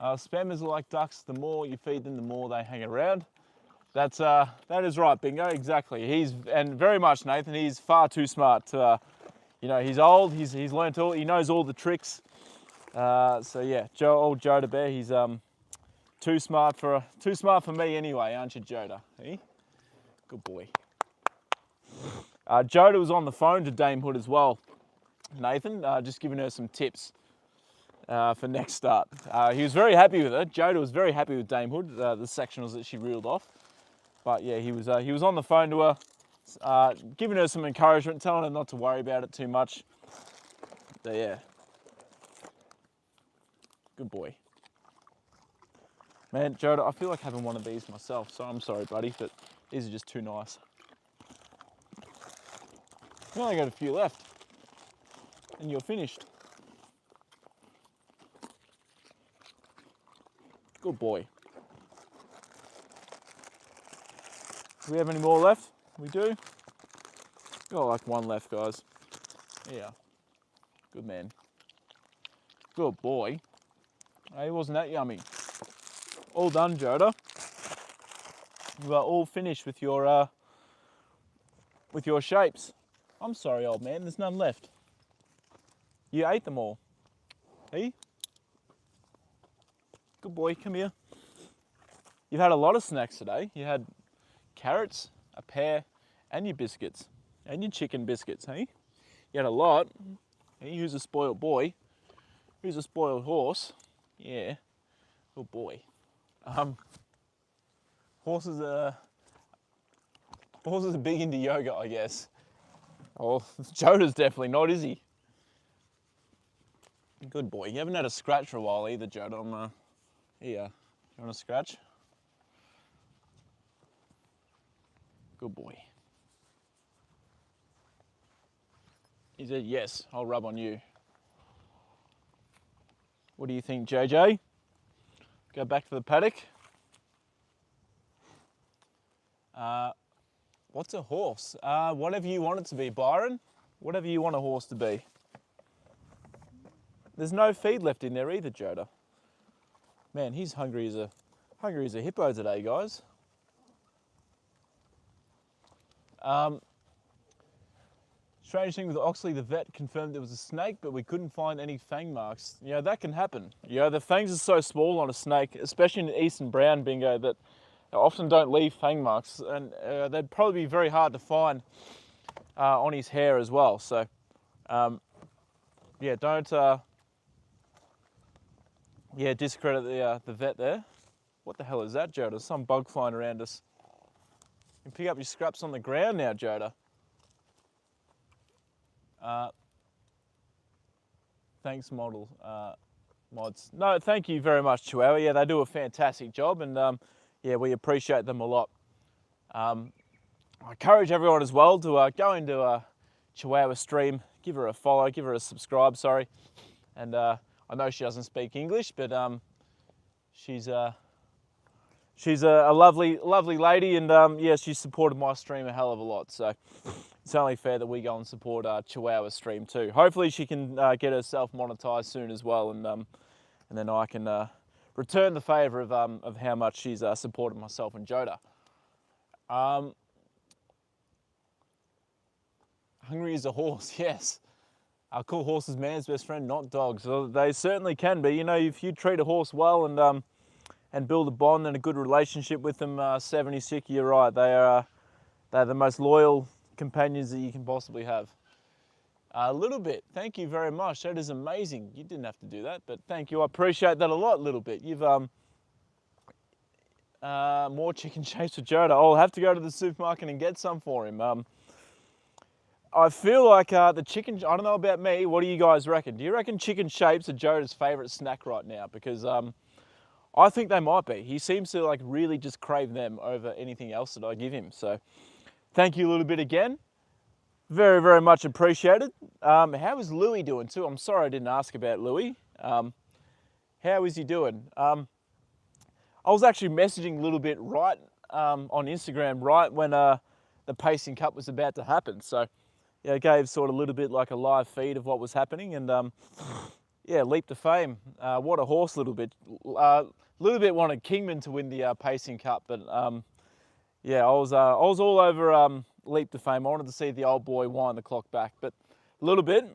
Spammers are like ducks. The more you feed them, the more they hang around. That is right, Bingo. Exactly. And very much, Nathan. He's far too smart. You know, he's old. He's learnt all. He knows all the tricks. So yeah, old Joda Bear. He's too smart for me anyway, aren't you, Joda? Eh? Good boy. Joda was on the phone to Dame Hood as well, Nathan, just giving her some tips for next start. He was very happy with her. Joda was very happy with Dame Hood, the sectionals that she reeled off. But yeah, he was on the phone to her, giving her some encouragement, telling her not to worry about it too much. So yeah, good boy. Man, Joda, I feel like having one of these myself, so I'm sorry, buddy, but these are just too nice. You only got a few left, and you're finished. Good boy. Do we have any more left? We do. Got like one left, guys. Yeah. Good man. Good boy. Hey, wasn't that yummy? All done, Joda. You are all finished with your shapes. I'm sorry, old man. There's none left. You ate them all. Hey? Good boy. Come here. You've had a lot of snacks today. You had carrots, a pear, and your biscuits. And your chicken biscuits, hey? You had a lot. Hey, who's a spoiled boy? Who's a spoiled horse? Yeah. Good boy. Horses are big into yoga, I guess. Oh, Joda's definitely not, is he? Good boy. You haven't had a scratch for a while either, Joda. Here. You want a scratch? Good boy. He said, yes, I'll rub on you. What do you think, JJ? Go back to the paddock. What's a horse? Whatever you want it to be, Byron. Whatever you want a horse to be. There's no feed left in there either, Joda. Man, he's hungry as a hippo today, guys. Strange thing with Oxley, the vet confirmed there was a snake, but we couldn't find any fang marks. You know, that can happen. You know, the fangs are so small on a snake, especially in the eastern brown bingo, that they often don't leave fang marks, and they'd probably be very hard to find on his hair as well. So, yeah, don't discredit the vet there. What the hell is that, Joda? Some bug flying around us. You can pick up your scraps on the ground now, Joda. Thanks, mods. No, thank you very much, Chihuahua. Yeah, they do a fantastic job, and yeah, we appreciate them a lot. I encourage everyone as well to go into Chihuahua stream, give her a follow, give her a subscribe, sorry. And I know she doesn't speak English, but she's a lovely lady, and yeah, she's supported my stream a hell of a lot. So it's only fair that we go and support Chihuahua's stream too. Hopefully she can get herself monetized soon as well, and then I can return the favour of how much she's supported myself and Joda. Hungry as a horse, yes. I call horses man's best friend, not dogs. So they certainly can be. You know, if you treat a horse well and build a bond and a good relationship with them, 76, you're right. They're the most loyal companions that you can possibly have. A little bit, thank you very much. That is amazing. You didn't have to do that, but thank you. I appreciate that a lot, little bit. You've more chicken shapes for Joda. I'll have to go to the supermarket and get some for him. I feel like the chicken, I don't know about me, what do you guys reckon? Do you reckon chicken shapes are Joda's favourite snack right now? Because I think they might be. He seems to like really just crave them over anything else that I give him. So thank you a little bit again. Very, very much appreciated. How is Louis doing too? I'm sorry I didn't ask about Louis. How is he doing? I was actually messaging a little bit right on Instagram right when the Pacing Cup was about to happen. So yeah, I gave sort of a little bit like a live feed of what was happening, and yeah, leap to fame. What a horse, little bit wanted Kingman to win the Pacing Cup, but yeah, I was all over leap to fame. I wanted to see the old boy wind the clock back, but a little bit.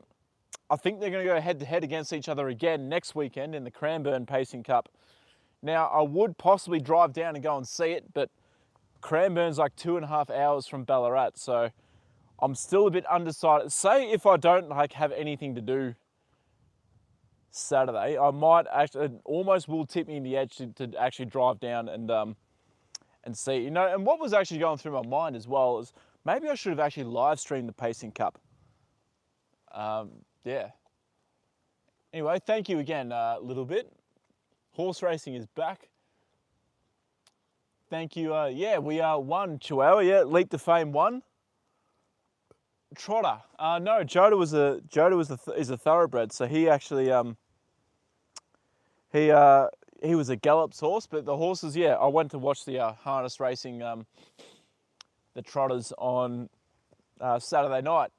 I think they're going to go head to head against each other again next weekend in the Cranbourne Pacing Cup. Now, I would possibly drive down and go and see it, but Cranbourne's like 2.5 hours from Ballarat, so I'm still a bit undecided. Say if I don't like have anything to do Saturday, I might actually, it almost will tip me in the edge to actually drive down and see. You know, and what was actually going through my mind as well is maybe I should have actually live streamed the Pacing Cup. Yeah. Anyway, thank you again a little bit. Horse racing is back. Thank you. Yeah, we won Chihuahua. Yeah, Leap to Fame won. Trotter. No, Joda is a thoroughbred, so he actually he was a Gallop's horse, but the horses, yeah, I went to watch the harness racing, the trotters on Saturday night.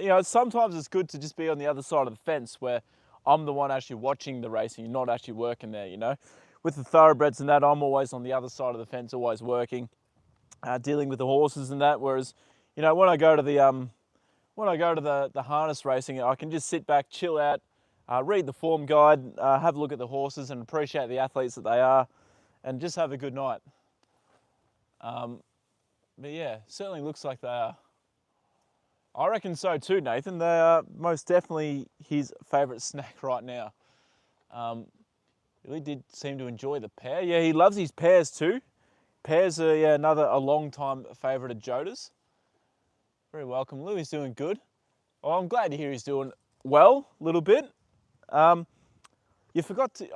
You know, sometimes it's good to just be on the other side of the fence where I'm the one actually watching the racing, not actually working there, you know. With the thoroughbreds and that, I'm always on the other side of the fence, always working, dealing with the horses and that, whereas, you know, when I go to the harness racing, I can just sit back, chill out, read the form guide, have a look at the horses and appreciate the athletes that they are, and just have a good night. But yeah, certainly looks like they are. I reckon so too, Nathan. They are most definitely his favourite snack right now. Really did seem to enjoy the pear. Yeah, he loves his pears too. Pears are yeah, a long time favourite of Joda's. Very welcome. Louis doing good. Oh, I'm glad to hear he's doing well, a little bit. You forgot to,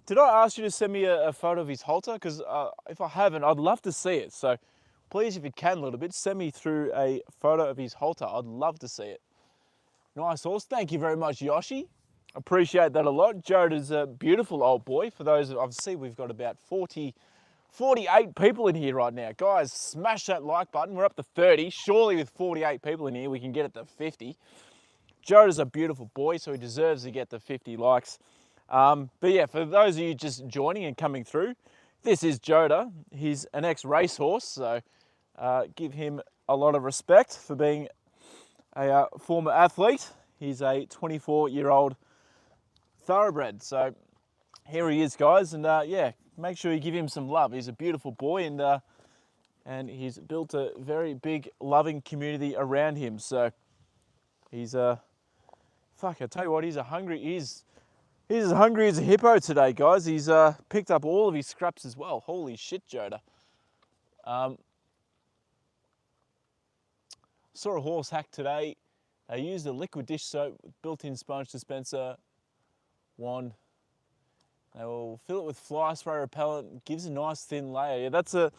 did I ask you to send me a photo of his halter? Because if I haven't, I'd love to see it. So please, if you can a little bit, send me through a photo of his halter. I'd love to see it. Nice horse. Thank you very much, Yoshi. Appreciate that a lot. Joda's a beautiful old boy. For those, I've seen we've got about 40 48 people in here right now. Guys, smash that like button. We're up to 30. Surely with 48 people in here, we can get it to 50. Joda's a beautiful boy, so he deserves to get the 50 likes. But yeah, for those of you just joining and coming through, this is Joda. He's an ex-racehorse, so give him a lot of respect for being a former athlete. He's a 24-year-old thoroughbred. So here he is, guys, and yeah, make sure you give him some love. He's a beautiful boy, and he's built a very big, loving community around him. So he's fuck, I tell you what, he's as hungry as a hippo today, guys. He's picked up all of his scraps as well. Holy shit, Joda. Saw a horse hack today. They used a liquid dish soap, built-in sponge dispenser, wand. They will fill it with fly spray repellent, gives a nice thin layer. Yeah, that's a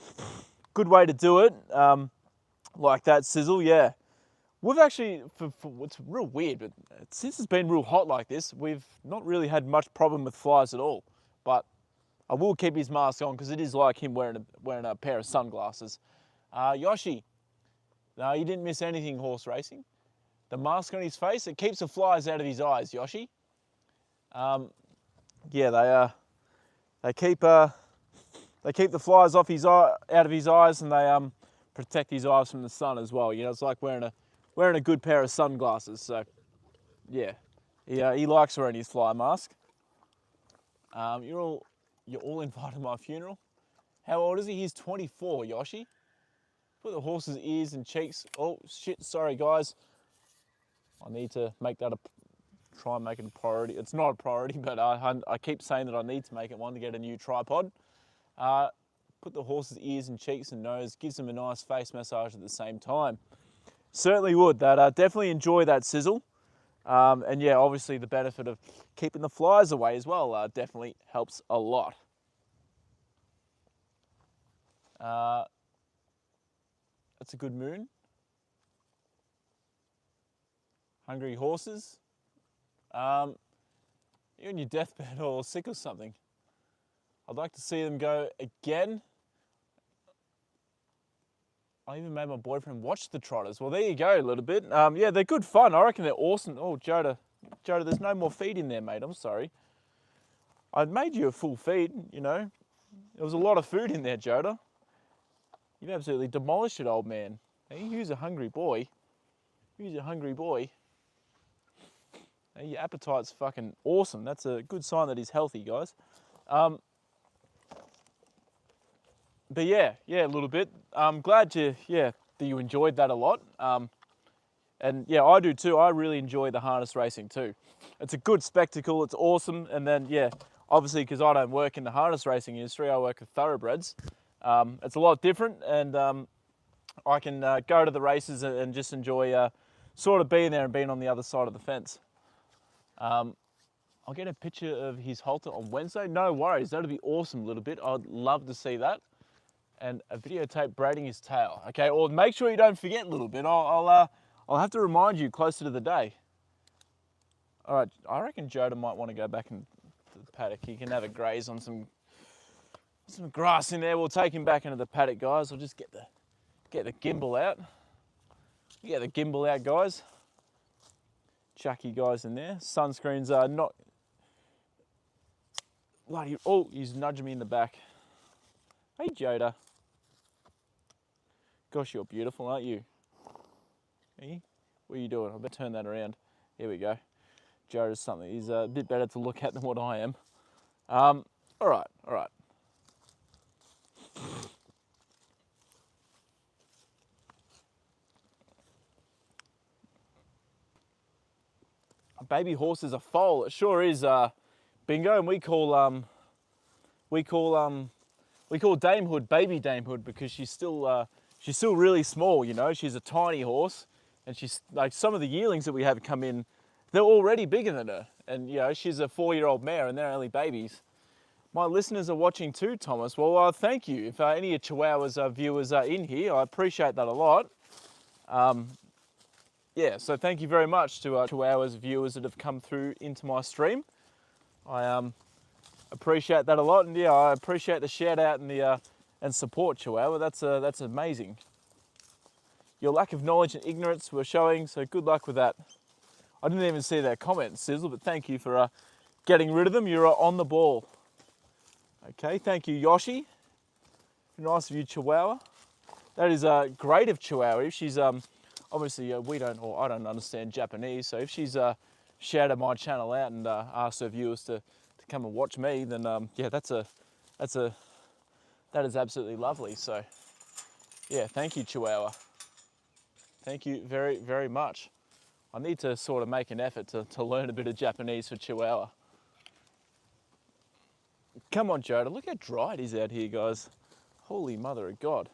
good way to do it. Like that sizzle, yeah. We've actually, for what's real weird, but since it's been real hot like this, we've not really had much problem with flies at all. But I will keep his mask on because it is like him wearing a pair of sunglasses. Yoshi, no, you didn't miss anything horse racing. The mask on his face, it keeps the flies out of his eyes, Yoshi. Yeah, they keep the flies off out of his eyes, and they protect his eyes from the sun as well. You know, it's like wearing a good pair of sunglasses. So yeah, he likes wearing his fly mask. You're all invited to my funeral. How old is he? He's 24, Yoshi. Put the horse's ears and cheeks. Oh shit! Sorry guys. I need to make that try and make it a priority. It's not a priority, but I keep saying that I need to make it one to get a new tripod. Put the horse's ears and cheeks and nose, gives him a nice face massage at the same time. Certainly would. That definitely enjoy that sizzle. And yeah, obviously the benefit of keeping the flies away as well definitely helps a lot. That's a good moon. Hungry horses. You're on your deathbed or sick or something. I'd like to see them go again. I even made my boyfriend watch the trotters. Well, there you go a little bit. Yeah, they're good fun. I reckon they're awesome. Oh, Joda, there's no more feed in there, mate. I'm sorry. I'd made you a full feed, you know. There was a lot of food in there, Joda. You've absolutely demolished it, old man. Hey, who's a hungry boy? Who's a hungry boy? Hey, your appetite's fucking awesome. That's a good sign that he's healthy, guys. But yeah, a little bit. I'm glad that you enjoyed that a lot. And yeah, I do too. I really enjoy the harness racing too. It's a good spectacle. It's awesome. And then yeah, obviously because I don't work in the harness racing industry, I work with thoroughbreds. It's a lot different, and I can go to the races and just enjoy sort of being there and being on the other side of the fence. I'll get a picture of his halter on Wednesday. No worries, that'd be awesome a little bit. I'd love to see that. And a videotape braiding his tail. Okay, or make sure you don't forget a little bit. I'll have to remind you closer to the day. All right, I reckon Joda might want to go back into the paddock. He can have a graze on some grass in there. We'll take him back into the paddock, guys. I'll just get the gimbal out. Get the gimbal out, guys. Chuck you guys in there. Sunscreens are not... Bloody... Oh, he's nudging me in the back. Hey, Joda. Gosh, you're beautiful, aren't you? Hey, what are you doing? I better turn that around. Here we go. Joda's something. He's a bit better to look at than what I am. All right. A baby horse is a foal. It sure is, Bingo, and we call damehood baby damehood because she's still really small. You know, she's a tiny horse, and she's like some of the yearlings that we have come in. They're already bigger than her, and you know she's a 4-year-old mare, and they're only babies. My listeners are watching too, Thomas. Well, thank you. If any of Chihuahua's viewers are in here, I appreciate that a lot. Yeah, so thank you very much to Chihuahua's viewers that have come through into my stream. I appreciate that a lot, and yeah, I appreciate the shout out and the and support, Chihuahua. That's amazing. Your lack of knowledge and ignorance were showing, so good luck with that. I didn't even see that comment, Sizzle, but thank you for getting rid of them. You're on the ball. Okay, thank you, Yoshi. Nice of you, Chihuahua. That is great of Chihuahua. If she's obviously we don't, or I don't understand Japanese, so if she's shouted my channel out and asked her viewers to come and watch me, then yeah, that is absolutely lovely. So yeah, thank you, Chihuahua. Thank you very, very much. I need to sort of make an effort to learn a bit of Japanese for Chihuahua. Come on, Joda. Look how dry it is out here, guys. Holy mother of God.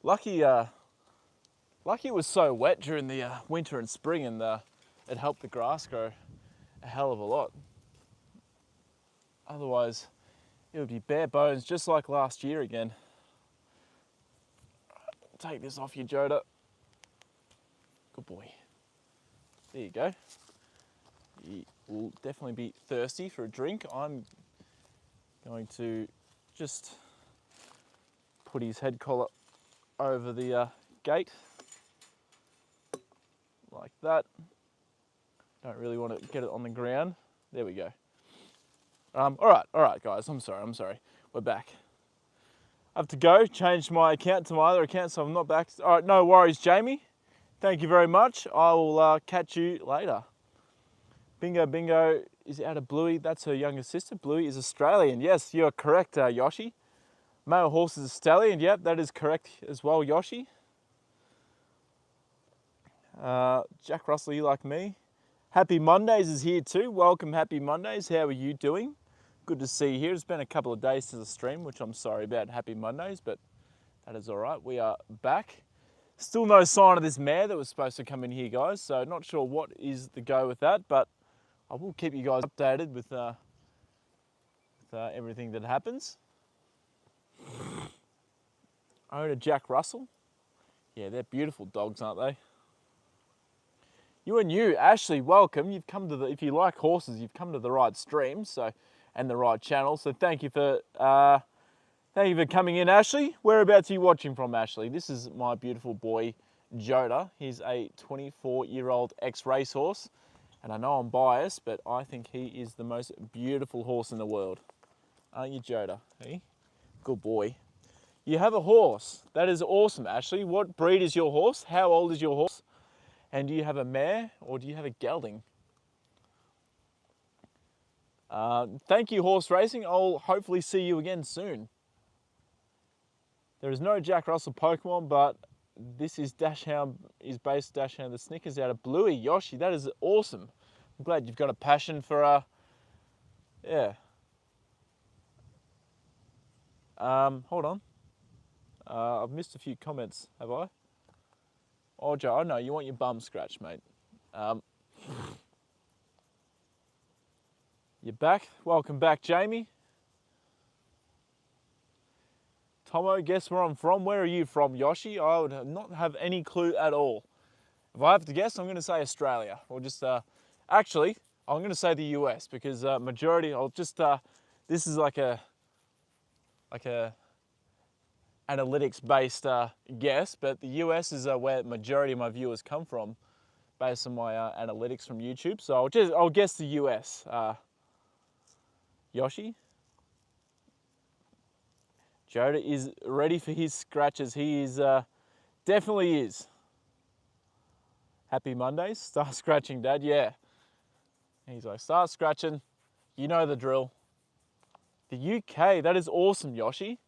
Lucky it was so wet during the winter and spring, and it helped the grass grow a hell of a lot. Otherwise, it would be bare bones, just like last year again. Take this off you, Joda. Good boy. There you go. He will definitely be thirsty for a drink. I'm going to just put his head collar over the gate like that. Don't really want to get it on the ground. There we go. All right, guys. I'm sorry. We're back. I have to go change my account to my other account, so I'm not back. All right, no worries, Jamie. Thank you very much. I will catch you later. Bingo is out of Bluey. That's her younger sister. Bluey is Australian. Yes, you're correct, Yoshi. Male horse is a stallion. Yep, that is correct as well, Yoshi. Jack Russell, you like me? Happy Mondays is here too. Welcome, Happy Mondays. How are you doing? Good to see you here. It's been a couple of days since the stream, which I'm sorry about. Happy Mondays, but that is all right. We are back. Still no sign of this mare that was supposed to come in here, guys. So not sure what is the go with that, but I will keep you guys updated with everything that happens. Owner Jack Russell. Yeah, they're beautiful dogs, aren't they? You and you, Ashley, welcome. You've come to if you like horses, you've come to the right stream, and the right channel. So thank you for coming in, Ashley. Whereabouts are you watching from, Ashley? This is my beautiful boy, Joda. He's a 24-year-old ex-racehorse, and I know I'm biased, but I think he is the most beautiful horse in the world. Aren't you, Joda? Hey, good boy. You have a horse. That is awesome, Ashley. What breed is your horse? How old is your horse? And do you have a mare or do you have a gelding? Thank you, Horse Racing. I'll hopefully see you again soon. There is no Jack Russell Pokemon, but this is Dashhound, is based Dashhound the Snickers out of Bluey. Yoshi, that is awesome. I'm glad you've got a passion for, yeah. Hold on. I've missed a few comments, have I? Oh, Joe, I know, you want your bum scratched, mate. You're back. Welcome back, Jamie. Tomo, guess where I'm from? Where are you from, Yoshi? I would not have any clue at all. If I have to guess, I'm going to say Australia. Or just, actually, I'm going to say the US because majority, I'll just, this is like a analytics-based guess, but the US is where the majority of my viewers come from, based on my analytics from YouTube. So I'll guess the US. Yoshi. Joda is ready for his scratches. He is definitely is. Happy Mondays. Start scratching, Dad. Yeah. He's like, start scratching. You know the drill. The UK. That is awesome, Yoshi.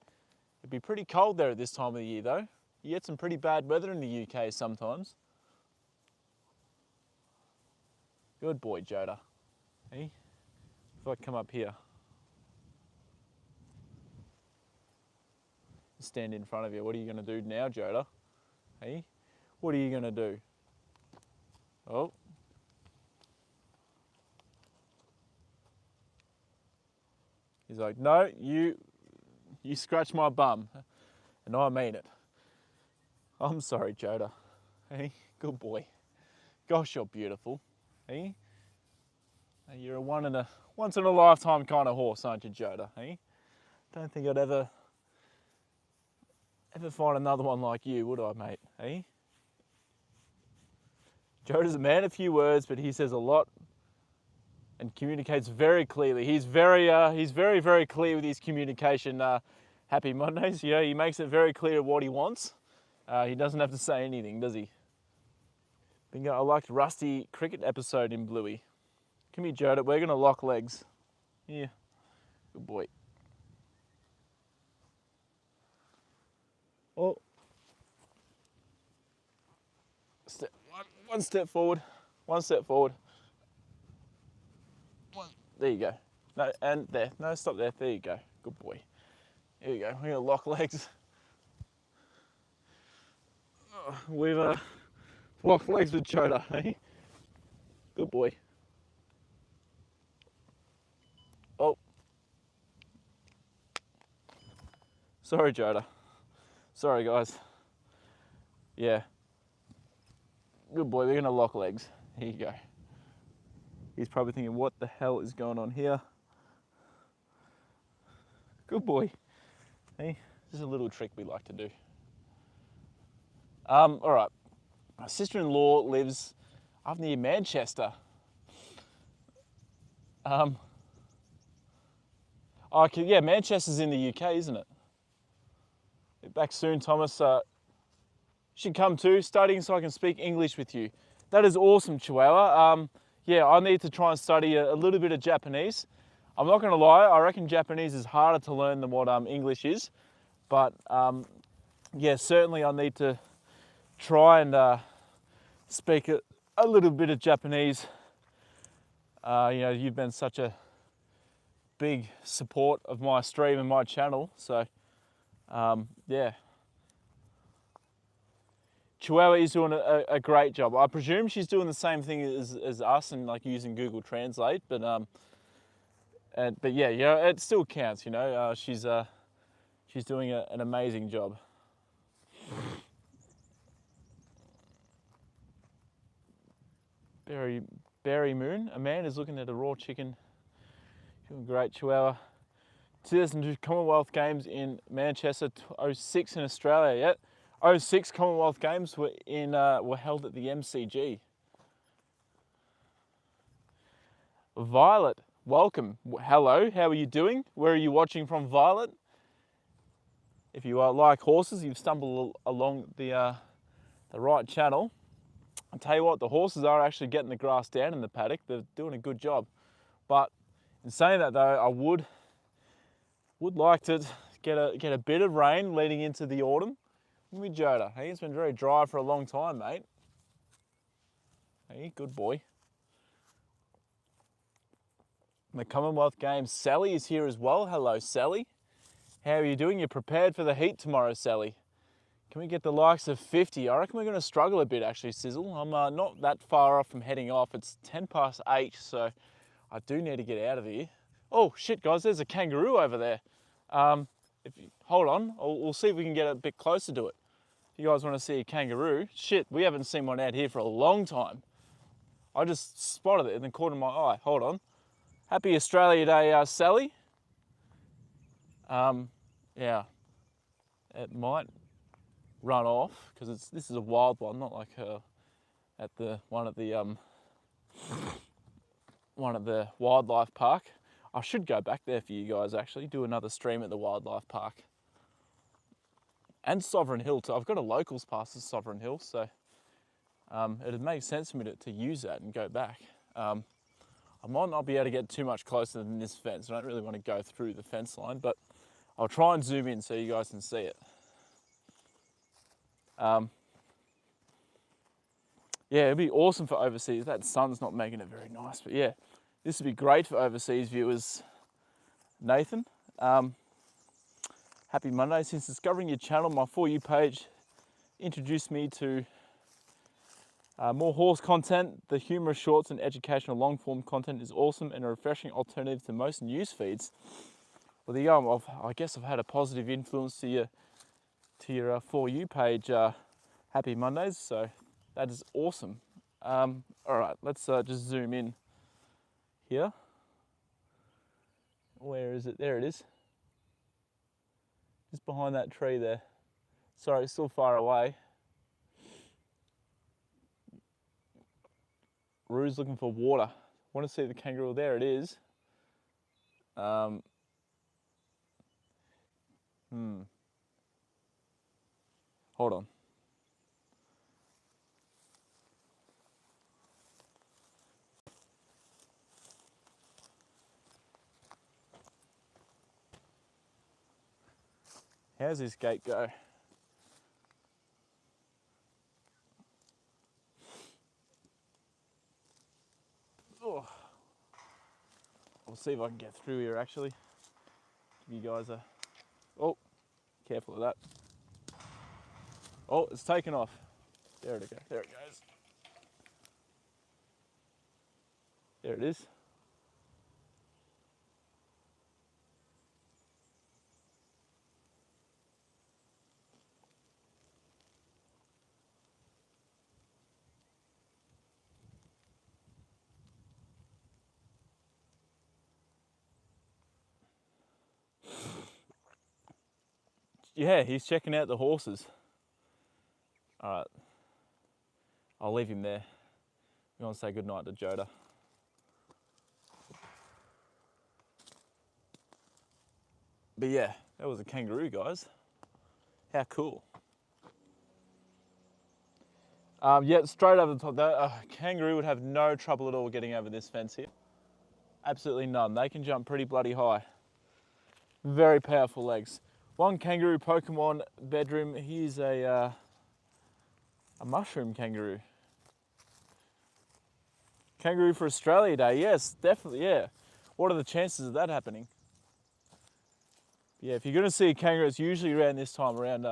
It'd be pretty cold there at this time of the year, though. You get some pretty bad weather in the UK sometimes. Good boy, Joda. Hey, if I come up here, stand in front of you. What are you going to do now, Joda? Hey, what are you going to do? Oh. He's like, no, you scratch my bum. And I mean it. I'm sorry, Joda. Hey, good boy. Gosh, you're beautiful. Hey, you're a once in a lifetime kind of horse, aren't you, Joda? Hey, don't think I'd ever Ever find another one like you, would I, mate? Eh? Joda's a man of few words, but he says a lot and communicates very clearly. He's very clear with his communication. Happy Mondays. You know, he makes it very clear what he wants. He doesn't have to say anything, does he? Bingo. I liked Rusty cricket episode in Bluey. Come here, Joda. We're gonna lock legs. Yeah. Good boy. Oh. One step forward. One step forward. There you go. No, and there. No, stop there. There you go. Good boy. Here we go. We're gonna lock legs. We've locked legs with Joda, eh? Good boy. Oh. Sorry, Joda. Sorry, guys. Yeah. Good boy. We're gonna lock legs. Here you go. He's probably thinking, what the hell is going on here? Good boy. Hey, this is a little trick we like to do. All right. My sister-in-law lives up near Manchester. Yeah, Manchester's in the UK, isn't it? Back soon, Thomas. Should come too, studying so I can speak English with you. That is awesome, Chihuahua. Yeah, I need to try and study a little bit of Japanese. I'm not going to lie, I reckon Japanese is harder to learn than what English is. But yeah, certainly I need to try and speak a little bit of Japanese. You know, you've been such a big support of my stream and my channel, so yeah. Chihuahua is doing a great job. I presume she's doing the same thing as us and like using Google Translate, but yeah, you know, it still counts. You know, she's doing an amazing job. Berry Moon, a man is looking at a raw chicken. Doing great, Chihuahua. 2002 Commonwealth Games in Manchester, 06 in Australia. Yeah, 06 Commonwealth Games were held at the MCG. Violet, welcome. Hello, how are you doing? Where are you watching from, Violet? If you like horses, you've stumbled along the right channel. I'll tell you what, the horses are actually getting the grass down in the paddock. They're doing a good job. But in saying that though, I would like to get a bit of rain leading into the autumn. Look at me, Joda. Hey, it's been very dry for a long time, mate. Hey, good boy. The Commonwealth Games. Sally is here as well. Hello, Sally. How are you doing? You're prepared for the heat tomorrow, Sally? Can we get the likes of 50? I reckon we're going to struggle a bit, actually, Sizzle. I'm not that far off from heading off. It's 8:10, so I do need to get out of here. Oh, shit, guys, there's a kangaroo over there. Hold on, we'll see if we can get a bit closer to it. If you guys want to see a kangaroo, shit, we haven't seen one out here for a long time. I just spotted it in the corner of my eye. Hold on. Happy Australia Day, Sally. Yeah, it might run off because this is a wild one, not like at the one at the wildlife park. I should go back there for you guys, actually do another stream at the wildlife park and Sovereign Hill too. I've got a locals pass to Sovereign Hill, so it'd make sense for me to use that and go back. I might not be able to get too much closer than this fence. I don't really want to go through the fence line, but I'll try and zoom in so you guys can see it. Yeah, it'd be awesome for overseas. That sun's not making it very nice, but yeah, this would be great for overseas viewers. Nathan, happy Monday. Since discovering your channel, my For You page introduced me to more horse content. The humorous shorts and educational long form content is awesome and a refreshing alternative to most news feeds. Well, there you go. I guess I've had a positive influence to your For You page. Happy Mondays. So that is awesome. All right, let's just zoom in here. Where is it? There it is. Just behind that tree there. Sorry, it's still far away. Roo's looking for water. Want to see the kangaroo? There it is. Hmm. Hold on. How's this gate go? Oh. I'll see if I can get through here actually. Give you guys a... Oh, careful of that. Oh, it's taken off. There it goes. There it goes. There it is. Yeah, he's checking out the horses. All right, I'll leave him there. We want to say goodnight to Joda. But yeah, that was a kangaroo, guys. How cool. Yeah, straight over the top. That kangaroo would have no trouble at all getting over this fence here. Absolutely none. They can jump pretty bloody high. Very powerful legs. One kangaroo Pokemon bedroom. Here's a mushroom kangaroo. Kangaroo for Australia Day. Yes, definitely, yeah. What are the chances of that happening? Yeah, if you're going to see a kangaroo, it's usually around this time, around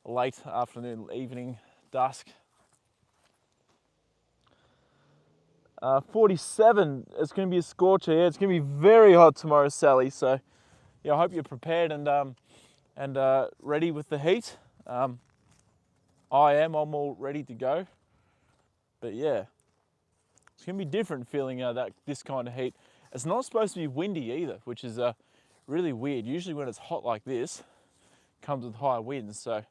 late afternoon, evening, dusk. 47, it's going to be a scorcher. Yeah, it's going to be very hot tomorrow, Sally. So, yeah, I hope you're prepared and ready with the heat. I'm all ready to go. But yeah, it's going to be different feeling this kind of heat. It's not supposed to be windy either, which is really weird. Usually when it's hot like this, it comes with high winds. So it's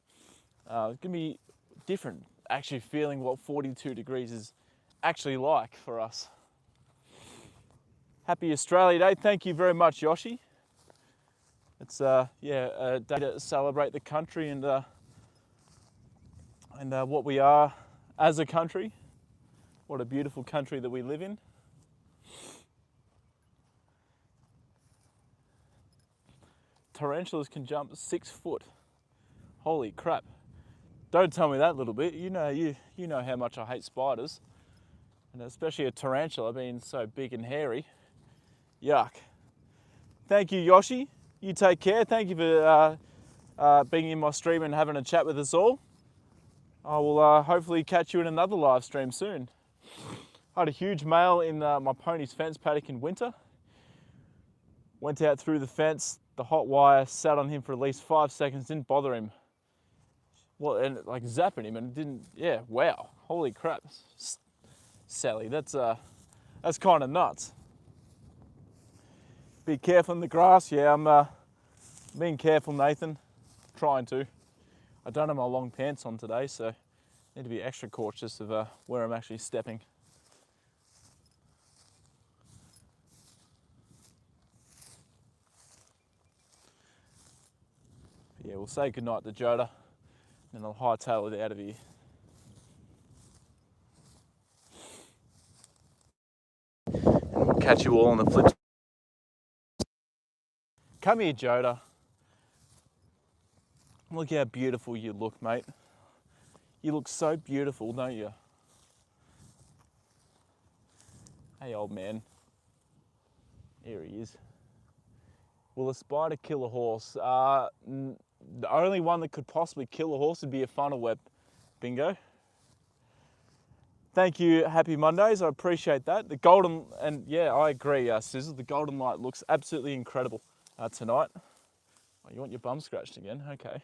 going to be different, actually feeling what 42 degrees is actually like for us. Happy Australia Day. Thank you very much, Yoshi. It's a day to celebrate the country and what we are as a country. What a beautiful country that we live in. Tarantulas can jump 6 foot. Holy crap. Don't tell me that little bit. You know how much I hate spiders. And especially a tarantula being so big and hairy. Yuck. Thank you, Yoshi. You take care. Thank you for being in my stream and having a chat with us all. I will hopefully catch you in another live stream soon. I had a huge male in my pony's fence paddock in winter. Went out through the fence, the hot wire, sat on him for at least 5 seconds, didn't bother him. Well, and like zapping him and it didn't, yeah, wow. Holy crap. Sally, that's kind of nuts. Be careful in the grass. Yeah, I'm being careful, Nathan. Trying to. I don't have my long pants on today, so I need to be extra cautious of where I'm actually stepping. But yeah, we'll say goodnight to Joda, and I'll hightail it out of here. And we'll catch you all on the flip. Come here, Joda. Look how beautiful you look, mate. You look so beautiful, don't you? Hey, old man. Here he is. Will a spider kill a horse? The only one that could possibly kill a horse would be a funnel web. Bingo. Thank you, happy Mondays. I appreciate that. The golden, and yeah, I agree, Sizzle. The golden light looks absolutely incredible tonight. Oh, you want your bum scratched again? Okay.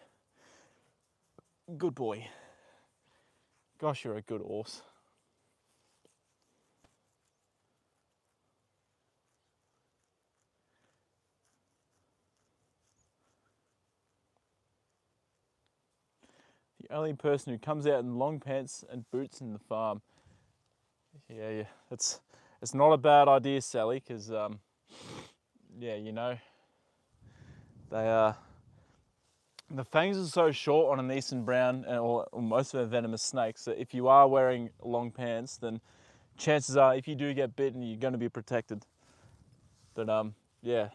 Good boy. Gosh, you're a good horse. only person who comes out in long pants and boots in the farm. Yeah, it's not a bad idea, Sally, because yeah, you know, they the fangs are so short on an eastern brown or most of their venomous snakes that if you are wearing long pants, then chances are if you do get bitten, you're going to be protected. But yeah,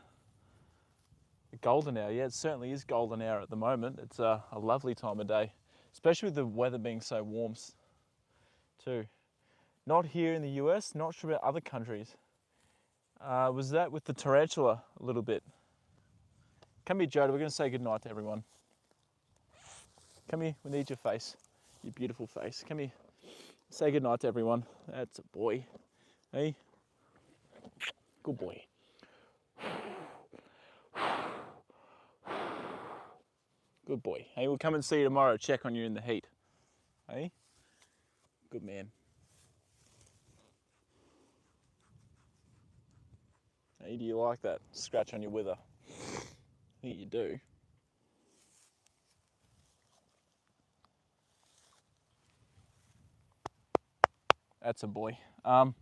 the golden hour, yeah, it certainly is golden hour at the moment. It's a lovely time of day, especially with the weather being so warm too. Not here in the US, not sure about other countries. Was that with the tarantula a little bit? Come here, Joda, we're going to say goodnight to everyone. Come here, we need your face, your beautiful face. Come here, say goodnight to everyone. That's a boy. Hey, good boy. Good boy. Hey, we'll come and see you tomorrow, check on you in the heat. Hey, good man. Hey, do you like that scratch on your wither? I think you do. That's a boy. About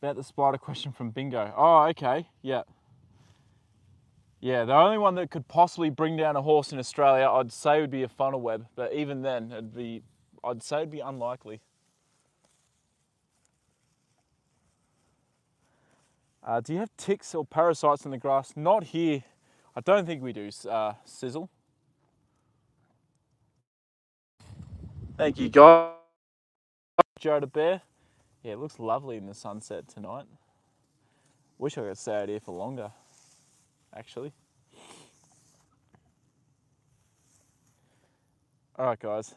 the spider question from Bingo. Oh, okay, yeah. Yeah, the only one that could possibly bring down a horse in Australia, I'd say would be a funnel web, but even then, I'd say it'd be unlikely. Do you have ticks or parasites in the grass? Not here. I don't think we do, Sizzle. Thank you, guys. Joda Bear. Yeah, it looks lovely in the sunset tonight. Wish I could stay out here for longer, actually. All right, guys.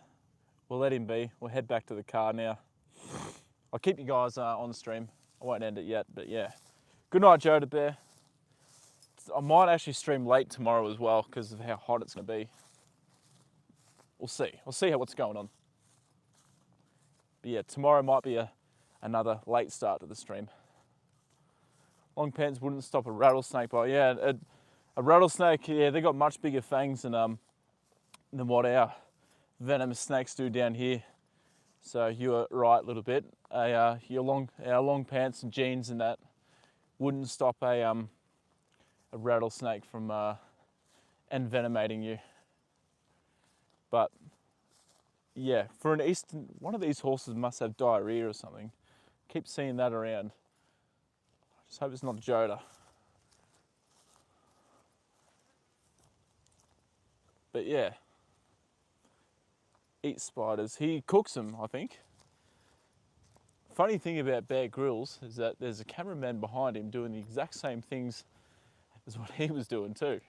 We'll let him be. We'll head back to the car now. I'll keep you guys on the stream. I won't end it yet, but yeah. Good night, Joda Bear. I might actually stream late tomorrow as well because of how hot it's going to be. We'll see. We'll see what's going on. But yeah, tomorrow might be another late start to the stream. Long pants wouldn't stop a rattlesnake bite. Yeah, a rattlesnake, yeah, they got much bigger fangs than what our venomous snakes do down here. So you were right a little bit. Our long pants and jeans and that wouldn't stop a rattlesnake from envenomating you. But yeah, for an eastern, one of these horses must have diarrhea or something. Keep seeing that around. I just hope it's not Joda. But yeah, eat spiders. He cooks them, I think. Funny thing about Bear Grylls is that there's a cameraman behind him doing the exact same things as what he was doing too.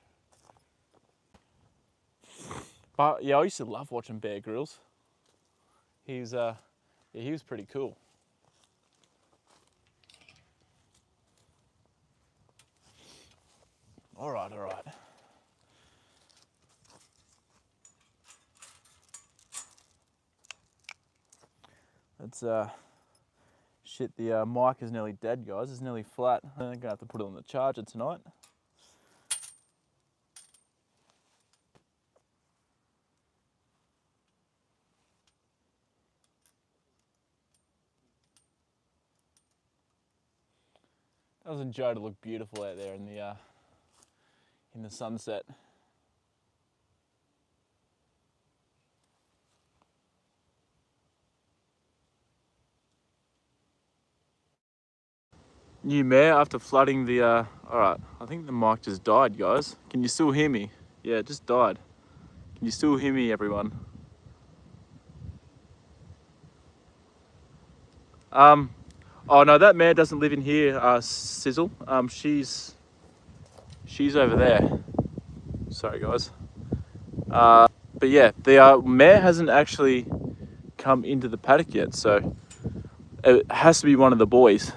But yeah, I used to love watching Bear Grylls. He was pretty cool. All right. Let's shit, the mic is nearly dead, guys. It's nearly flat. I'm gonna have to put it on the charger tonight. Doesn't Joda look beautiful out there in the sunset? New mare after flooding the, all right, I think the mic just died, guys. Can you still hear me? Yeah, it just died. Can you still hear me, everyone? Oh no, that mare doesn't live in here, Sizzle. She's over there. Sorry, guys. But yeah, the mare hasn't actually come into the paddock yet, so it has to be one of the boys.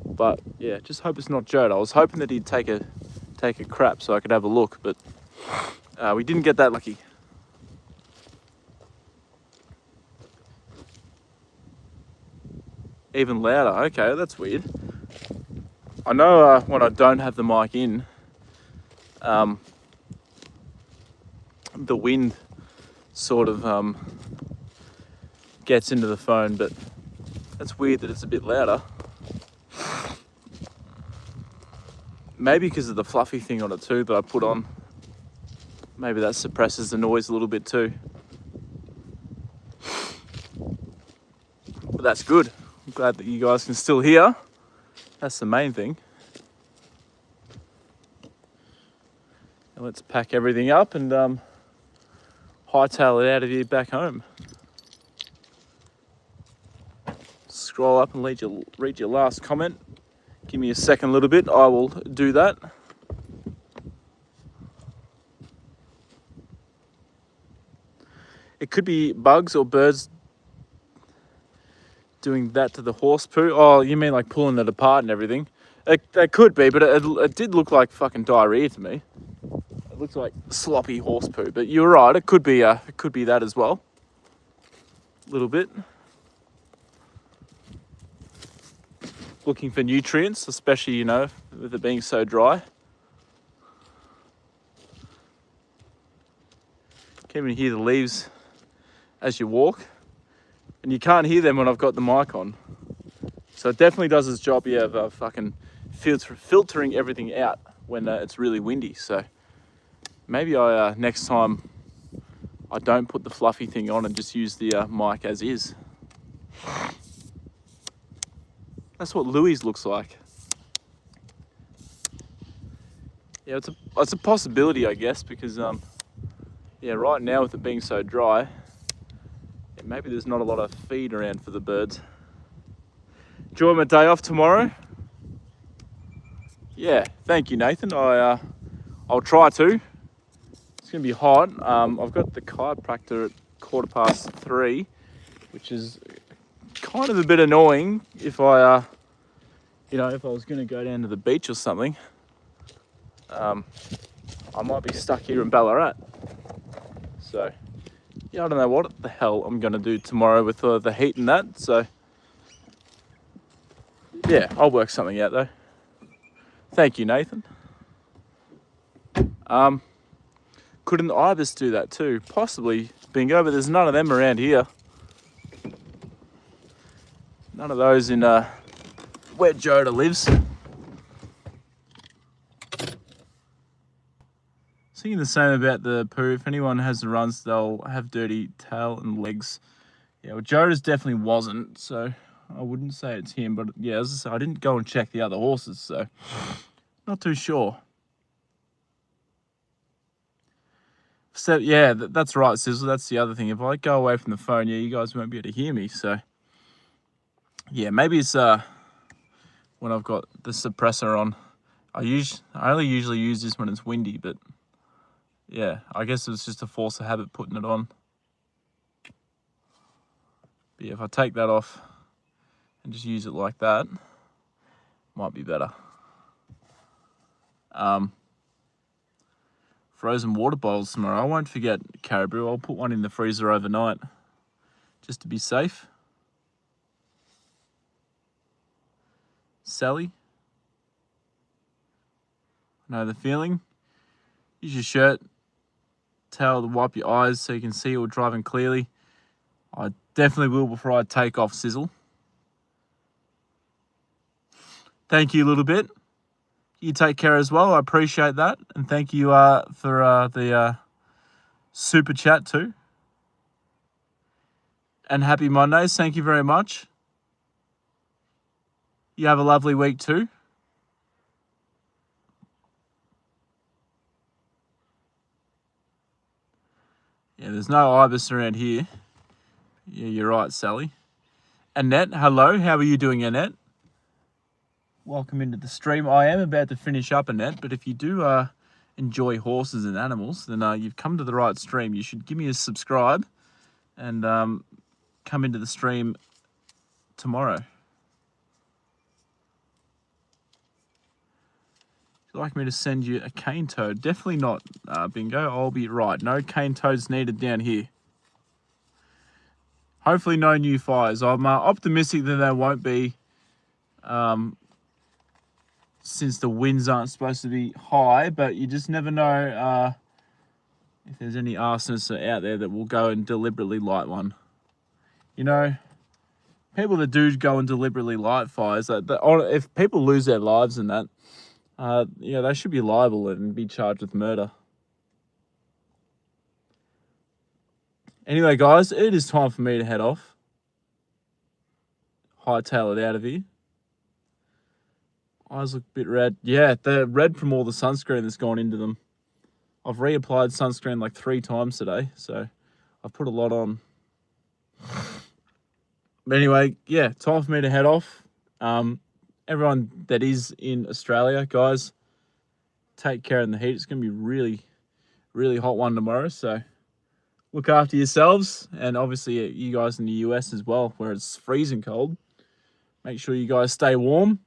But yeah, just hope it's not Joda. I was hoping that he'd take a crap so I could have a look, but we didn't get that lucky. Even louder. Okay, that's weird. I know when I don't have the mic in, the wind sort of gets into the phone, but that's weird that it's a bit louder. Maybe because of the fluffy thing on it too that I put on. Maybe that suppresses the noise a little bit too. But that's good. I'm glad that you guys can still hear. That's the main thing. And let's pack everything up and hightail it out of here back home. Scroll up and read your last comment. Give me a second, a little bit. I will do that. It could be bugs or birds doing that to the horse poo. Oh, you mean like pulling it apart and everything? It could be, but it did look like fucking diarrhea to me. It looks like sloppy horse poo, but you're right. It could be that as well. A little bit. Looking for nutrients, especially, you know, with it being so dry. Can't even hear the leaves as you walk. And you can't hear them when I've got the mic on. So it definitely does its job, yeah, of fucking filtering everything out when it's really windy. So maybe I next time I don't put the fluffy thing on and just use the mic as is. That's what Louis looks like. Yeah, it's a possibility, I guess, because yeah, right now with it being so dry, yeah, maybe there's not a lot of feed around for the birds. Enjoy my day off tomorrow. Yeah, thank you, Nathan. I'll try to. It's gonna be hot. I've got the chiropractor at 3:15, which is kind of a bit annoying if I, you know, if I was going to go down to the beach or something. I might be stuck here in Ballarat. So, yeah, I don't know what the hell I'm going to do tomorrow with the heat and that. So, yeah, I'll work something out though. Thank you, Nathan. Could an ibis do that too? Possibly, bingo, but there's none of them around here. None of those in where Joda lives. Thinking the same about the poo. If anyone has the runs, they'll have dirty tail and legs. Yeah, well, Joda's definitely wasn't, so I wouldn't say it's him. But yeah, as I said, I didn't go and check the other horses, so not too sure. So yeah, that's right, Sizzle. That's the other thing. If I go away from the phone, yeah, you guys won't be able to hear me. So yeah, maybe it's when I've got the suppressor on. I only usually use this when it's windy, but yeah, I guess it's just a force of habit putting it on. But yeah, if I take that off and just use it like that, might be better. Frozen water bowls tomorrow. I won't forget caribou. I'll put one in the freezer overnight just to be safe. Sally, know the feeling. Use your shirt, towel to wipe your eyes so you can see or driving clearly. I definitely will before I take off, Sizzle. Thank you a little bit. You take care as well. I appreciate that. And thank you for the super chat too. And happy Mondays. Thank you very much. You have a lovely week too. Yeah, there's no ibis around here. Yeah, you're right, Sally. Annette, hello. How are you doing, Annette? Welcome into the stream. I am about to finish up, Annette, but if you do enjoy horses and animals, then you've come to the right stream. You should give me a subscribe and come into the stream tomorrow. Would you like me to send you a cane toad? Definitely not, Bingo. I'll be right. No cane toads needed down here. Hopefully no new fires. I'm optimistic that there won't be, since the winds aren't supposed to be high, but you just never know, if there's any arsonists out there that will go and deliberately light one. You know, people that do go and deliberately light fires, if people lose their lives in that, they should be liable and be charged with murder. Anyway, guys, it is time for me to head off. Hightail it out of here. Eyes look a bit red. Yeah, they're red from all the sunscreen that's gone into them. I've reapplied sunscreen like 3 times today, so I've put a lot on. But anyway, yeah, time for me to head off. Everyone that is in Australia, guys, take care in the heat. It's going to be really, really hot one tomorrow, so look after yourselves. And obviously you guys in the US as well, where it's freezing cold. Make sure you guys stay warm.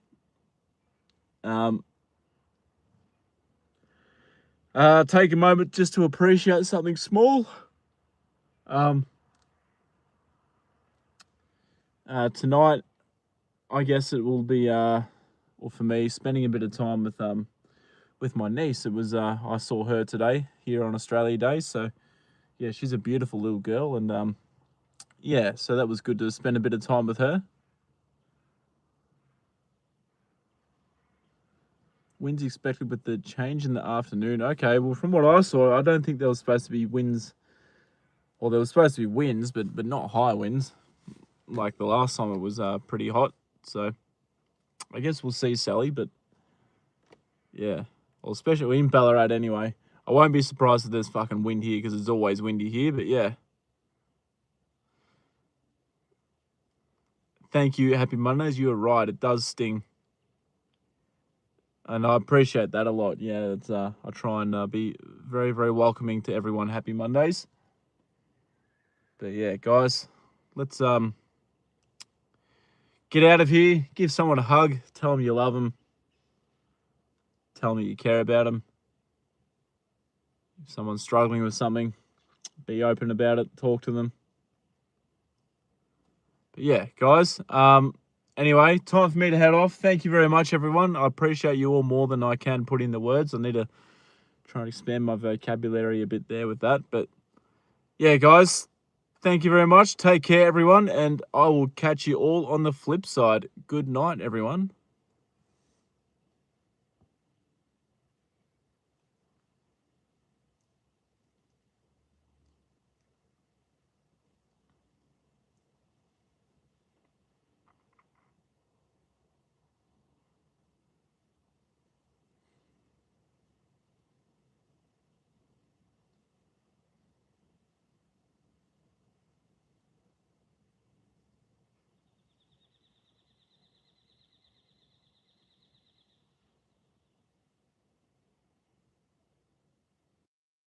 Take a moment just to appreciate something small. Tonight, I guess it will be, for me, spending a bit of time with my niece. It was, I saw her today here on Australia Day, so yeah, she's a beautiful little girl, and yeah, so that was good to spend a bit of time with her. Winds expected with the change in the afternoon. Okay, well, from what I saw, I don't think there was supposed to be winds. Well, there was supposed to be winds, but not high winds. Like the last time it was pretty hot. So I guess we'll see, Sally. But yeah, well, especially in Ballarat anyway. I won't be surprised if there's fucking wind here because it's always windy here. But yeah. Thank you. Happy Mondays. You are right. It does sting. And I appreciate that a lot. Yeah, it's I try and be very, very welcoming to everyone. Happy Mondays. But yeah, guys, let's get out of here. Give someone a hug. Tell them you love them. Tell them you care about them. If someone's struggling with something, be open about it. Talk to them. But yeah, guys. Anyway, time for me to head off. Thank you very much, everyone. I appreciate you all more than I can put in the words. I need to try and expand my vocabulary a bit there with that. But yeah, guys, thank you very much. Take care, everyone, and I will catch you all on the flip side. Good night, everyone.